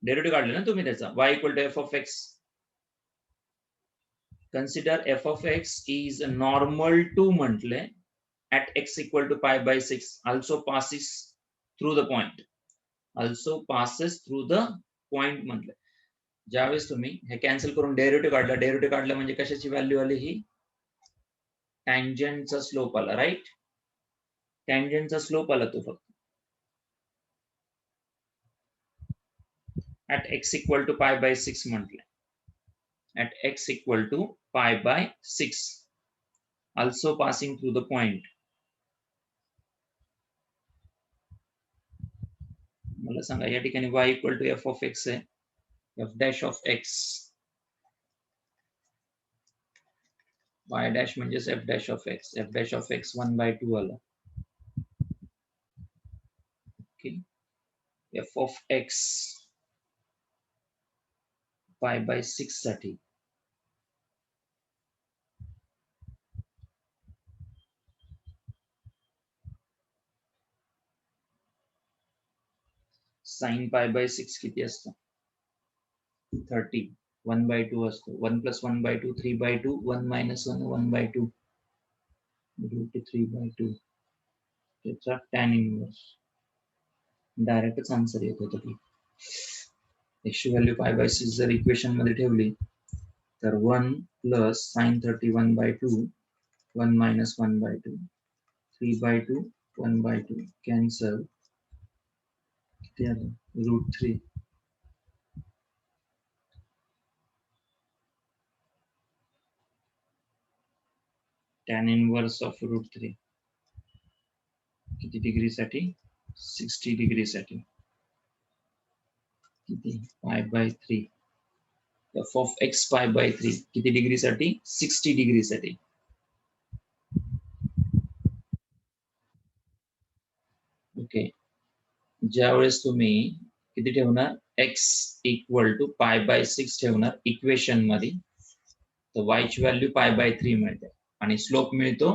derivative काढले ना तुम्ही त्याचा y equal to f of x. Consider f of x is normal to म्हटले at x equal to pi by 6 also passes through the point. Also passes through the point म्हटले. ज्यावेळेस तुम्ही हे कॅन्सल करून डेरिव्हेटिव्ह काढलं म्हणजे कशाची व्हॅल्यू आली ही टँजंटचा स्लोप आला राईट. टँजंटचा स्लोप आला तो फक्त at x equal to pi by 6 म्हटले. At x equal to pi by 6 also passing through the point. मला सांगा या ठिकाणी y equal to f of x आहे f dash of x y dash म्हणजेच f dash of x 1 by 2 आला. Okay f of x pi by 6 साठी sin pi by 6 किती असतं 30 1 by 2 असतो 1 plus 1 by 2 3 by 2 1 minus 1 1 by 2 root 3 by 2 त्याचा tan inverse डायरेक्टच आन्सर येत होतं की x ची व्हॅल्यू pi by 6 जर इक्वेशन मध्ये ठेवली तर 1 plus sin 31 by 2 1 minus 1 by 2 3 by 2 1 by 2 cancel root 3 tan inverse of root 3 किती डिग्री साठी 60 डिग्री साठी किती pi by 3 f of x pi by 3 किती डिग्री साठी 60 डिग्री साठी. ओके ज्यावेळेस तुम्ही किती ठेवणार x equal to pi by 6 ठेवणार इक्वेशन मध्ये तर y ची व्हॅल्यू पाय बाय 3 मिळते आणि स्लोप मिळतो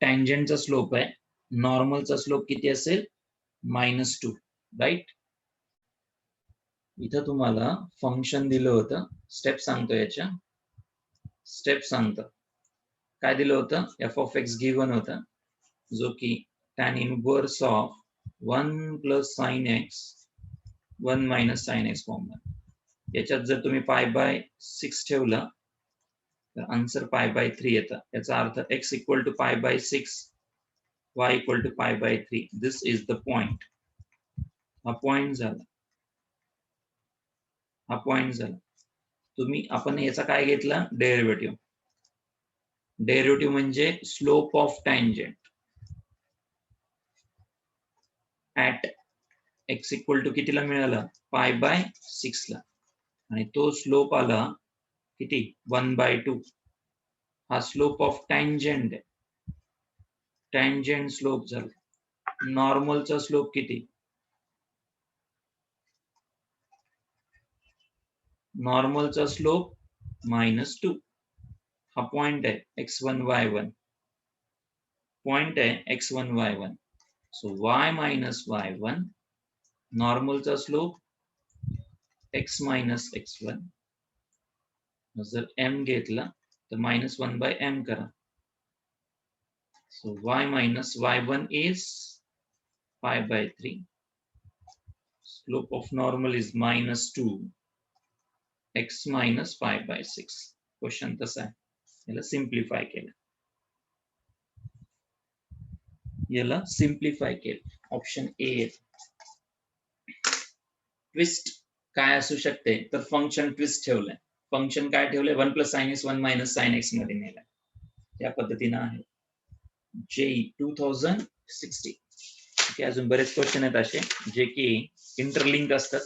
टँजंटचा स्लोप आहे नॉर्मलचा स्लोप किती असेल -2 राईट. इथं तुम्हाला फंक्शन दिलं होतं स्टेप सांगतो याच्या स्टेप सांगतो काय दिलं होतं f of x गिवन होता जो की tan inverse of 1 plus sin x 1 minus sin x form याच्यात जर तुम्ही पाय बाय 6 ठेवला तर आन्सर पाय बाय 3 येतं याचा अर्थ x equal to pi by 6 y equal to pi by 3 this is the point. हा पॉइंट झाला हा पॉइंट झाला. तुम्ही आपण याचा काय घेतला डेरिव्हेटिव्ह म्हणजे slope of tangent at x equal to कितीला मिळाला पाय बाय 6 ला आणि तो स्लोप आला किती 1 by 2 हा slope of tangent tangent slope झाला. नॉर्मलचा स्लोप किती नॉर्मलचा स्लोप -2 हा पॉइंट आहे x1 y1 पॉइंट आहे x1 y1 so y minus y1 नॉर्मलचा स्लोप x minus x1 जर m घेतला तर -1 by m करा so y minus y1 is pi by 3 slope of normal is -2 x minus pi by 6 question तसा आहे याला सिम्प्लिफाय केलं ऑप्शन ए. ट्विस्ट काय असू शकते तर फंक्शन ट्विस्ट ठेवलंय फंक्शन काय ठेवलंय 1 plus sin x 1 minus sin x मध्ये नेलाय त्या पद्धतीने आहे JEE 2060. ओके अजून बरेच क्वेश्चन आहेत असे जे की इंटरलिंक असतात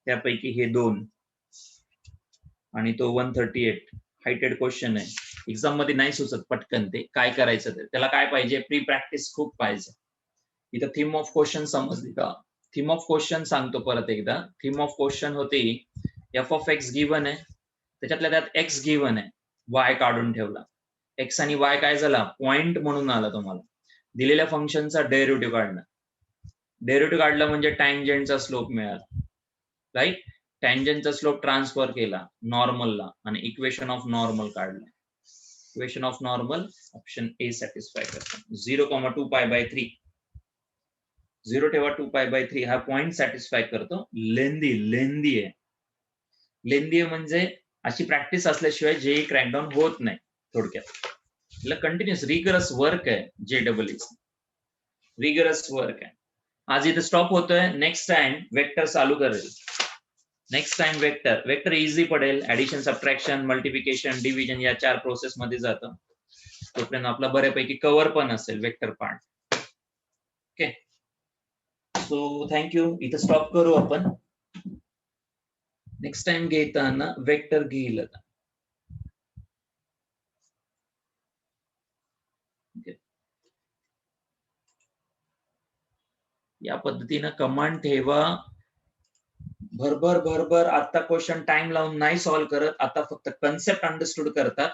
त्यापैकी हे 2 आणि तो 138 हायटेड क्वेश्चन आहे एक्झाम मध्ये नाही सुचत पटकन ते काय करायचं ते त्याला काय पाहिजे प्री प्रॅक्टिस खूप पाहिजे. इथं थीम ऑफ क्वेश्चन समजली का थीम ऑफ क्वेश्चन सांगतो परत एकदा थीम ऑफ क्वेश्चन होती f of x गिवन आहे त्याच्यातल्या त्यात x गिवन आहे वाय काढून ठेवला, एक्स आणि वाय काय झाला, पॉइंट म्हणून आला तुम्हाला. दिलेल्या फंक्शनचा डेरिव्हेटिव्ह काढणं, डेरिव्हेटिव्ह काढला म्हणजे टँजंटचा स्लोप मिळाला, राईट. टँजंटचा स्लोप ट्रान्सफर केला नॉर्मलला आणि इक्वेशन ऑफ नॉर्मल काढलं. Equation of normal option A satisfy करतो. 0,2π/3 0 ठेवा 2π/3 हा पॉइंट सॅटिस्फाय करतो. लेंदी आहे. लेंदी म्हणजे अशी प्रॅक्टिस असल्याशिवाय जेई क्रॅकडाऊन होत नाही. थोडक्यात कंटिन्युअस रिगरस वर्क आहे JEE, रिगरस वर्क आहे. आज इथे स्टॉप होतोय. नेक्स्ट टाइम वेक्टर चालू करेल. नेक्स्ट टाइम वेक्टर इझी पडेल. ऍडिशन, सबट्रॅक्शन, मल्टिप्लिकेशन, डिव्हिजन या 4 प्रोसेस मध्ये जातं. तोपर्यंत आपला बऱ्यापैकी कव्हर पण असेल vector part. Okay, so thank you. इथं स्टॉप करू आपण. नेक्स्ट टाइम घेताना वेक्टर घेईल आता. या पद्धतीनं कमांड ठेवा. भरभर आता क्वेश्चन टाइम लावून नाही सॉल्व्ह करत. आता फक्त कन्सेप्ट अंडरस्टूड करतात.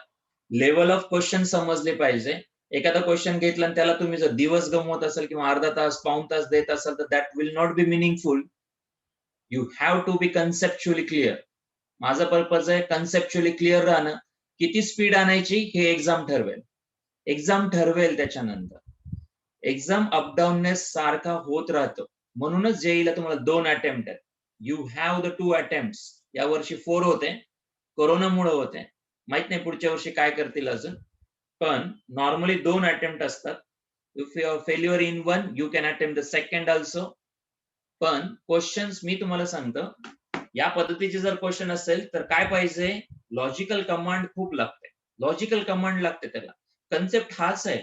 लेवल ऑफ क्वेश्चन समजले पाहिजे. एखादा क्वेश्चन घेतला आणि त्याला तुम्ही जर दिवस गमवत असाल किंवा अर्धा तास पाऊण तास देत असाल तर that will not be meaningful. You have to be conceptually clear. माझा पर्पज आहे कन्सेप्च्युअली क्लिअर राहणं. किती स्पीड आणायची हे एक्झाम ठरवेल. एक्झाम ठरवेल त्याच्यानंतर. एक्झाम अपडाऊननेस सारखा होत राहतो. म्हणूनच जेईला तुम्हाला 2 अटेम्प्ट आहेत. You have the 2 attempt. या वर्षी 4 होते, कोरोनामुळे होते. माहित नाही पुढच्या वर्षी काय करतील अजून. पण नॉर्मली 2 अटेम्प्ट असतात. If you are failure in 1 you can attempt the second also. पण क्वेश्चन्स मी तुम्हाला सांगतो, या पद्धतीचे जर क्वेश्चन असेल तर काय पाहिजे, लॉजिकल कमांड खूप लागते. लॉजिकल कमांड लागते त्याला. कन्सेप्ट हाच आहे.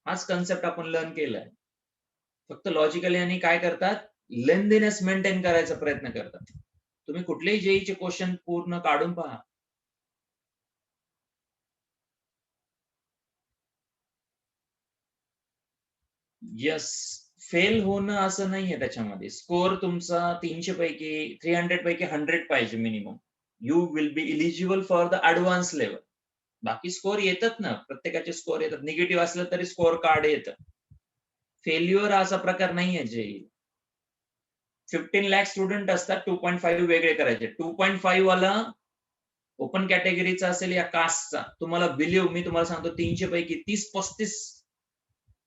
हाच कन्सेप्ट आपण लर्न केलाय. फक्त लॉजिकली आणि काय करतात, लेंदीनेस मेंटेन करायचा प्रयत्न करतात. तुम्ही कुठलेही जेईचे क्वेश्चन पूर्ण काढून पहा. यस, फेल होणं असं नाहीये त्याच्यामध्ये. स्कोर तुमचा 300 पैकी 300 पैकी 100 पाहिजे minimum. You will be eligible for the advance level. बाकी स्कोर येतात ना, प्रत्येकाचे स्कोर येतात. निगेटिव्ह असलं तरी स्कोर कार्ड येतं. फेल्युअर असा प्रकार नाहीये जेई. 15 लाख स्टुडंट असतात, 2.5 वेगळे करायचे. 2.5 वाला ओपन कॅटेगरीचा असेल या कास्टचा, तुम्हाला बिलीव्ह मी तुम्हाला सांगतो 300 पैकी 30-35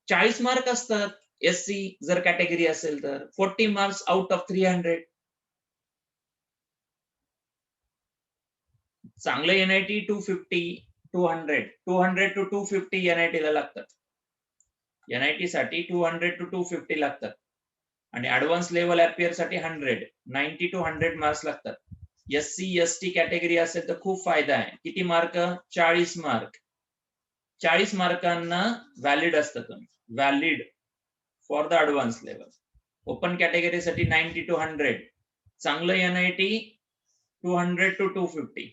40 मार्क असतात. SC जर कॅटेगरी असेल तर 40 मार्क्स आउट ऑफ 300. चांगलं NIT 250 200 टू 250 NIT ला लागतात. NIT साठी 200 टू 250 लागतात आणि ऍडव्हान्स लेवल अपियर साठी 100 90 टू 100 मार्क्स लागतात. SC ST कॅटेगरी असेल तर खूप फायदा आहे. किती मार्क, 40 मार्क. 40 मार्कांना व्हॅलिड असतं तुम्ही, valid for the advance level. Open कॅटेगरीसाठी 90 टू 100. चांगलं NIT 200 टू 250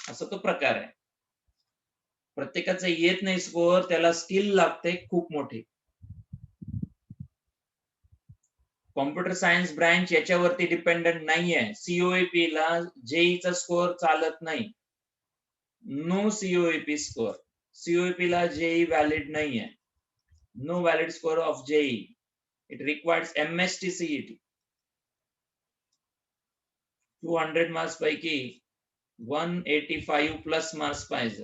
असा तो प्रकार आहे. प्रत्येकाचं येत नाही स्कोअर, त्याला स्किल लागते खूप मोठी. कॉम्प्युटर सायन्स ब्रँच याच्यावरती डिपेंडंट नाहीये. COAP ला जेईचा स्कोअर चालत नाही. No COAP score. COAP ला जेई व्हॅलिड नाहीये. No valid score of JEE. It requires MST CET. 200 marks पैकी 185 प्लस मार्क्स पाहिजे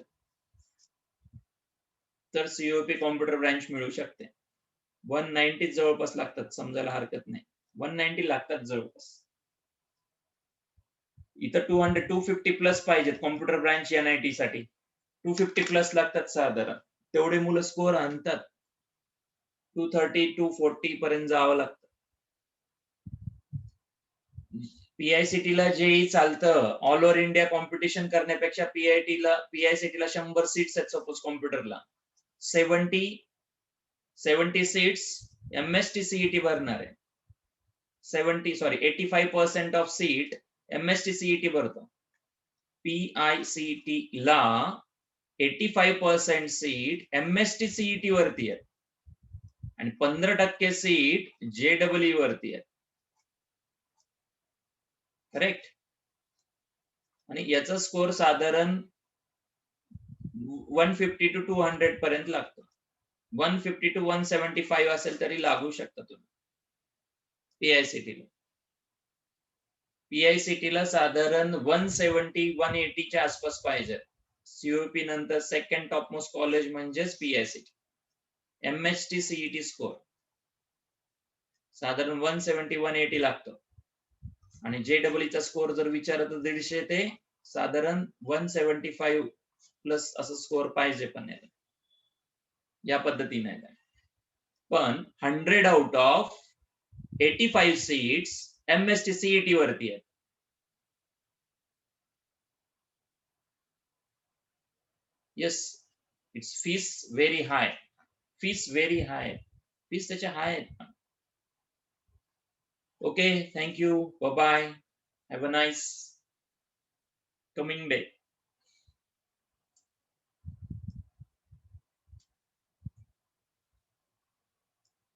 तर COAP कॉम्प्युटर ब्रँच मिळू शकते. 190 जवळपास लागतात, समजायला हरकत नाही. 190 लागतात जवळपास. इथं 200 250 प्लस पाहिजेत कॉम्प्युटर ब्रँच NIT साठी. 250 प्लस लागतात साधारण. तेवढे मुलं स्कोअर आणतात. 230 240 पर्यंत जावं लागतं. PICT ला जेई चालतं. ऑल ओव्हर इंडिया कॉम्पिटिशन करण्यापेक्षा PICT ला 100 सीट्स आहेत सपोज कॉम्प्युटरला. 70 सीट्स MST CET भरणार आहे. 85% ऑफ सीट MST CET भरतो. PICT ला 85% सीट MST CET वरती आहे आणि 15% सीट JEE वरती आहे. करेक्ट. आणि याचा स्कोर साधारण 150 to 200 पर्यंत लागतं. 150 to 175 असेल तरी लागू शकता तुम्ही PICT ला. PICT ला साधारण 170 180 च्या आसपास पाहिजे. COP नंतर सेकंड टॉप मोस्ट कॉलेज म्हणजेच PICT. MHT CET स्कोर साधारण 170 180 लागतं. आणि JEE चा स्कोर जर विचारलं तर 150 ते साधारण 175 प्लस असं स्कोर पाहिजे पण याला. या पद्धतीने आहे. पण 100 out of 85 seats MST CET वरती आहेत. Yes, its fees very high. Fees very high. Fees त्याचे high आहेत. Okay, thank you. Bye bye. Have a nice coming day.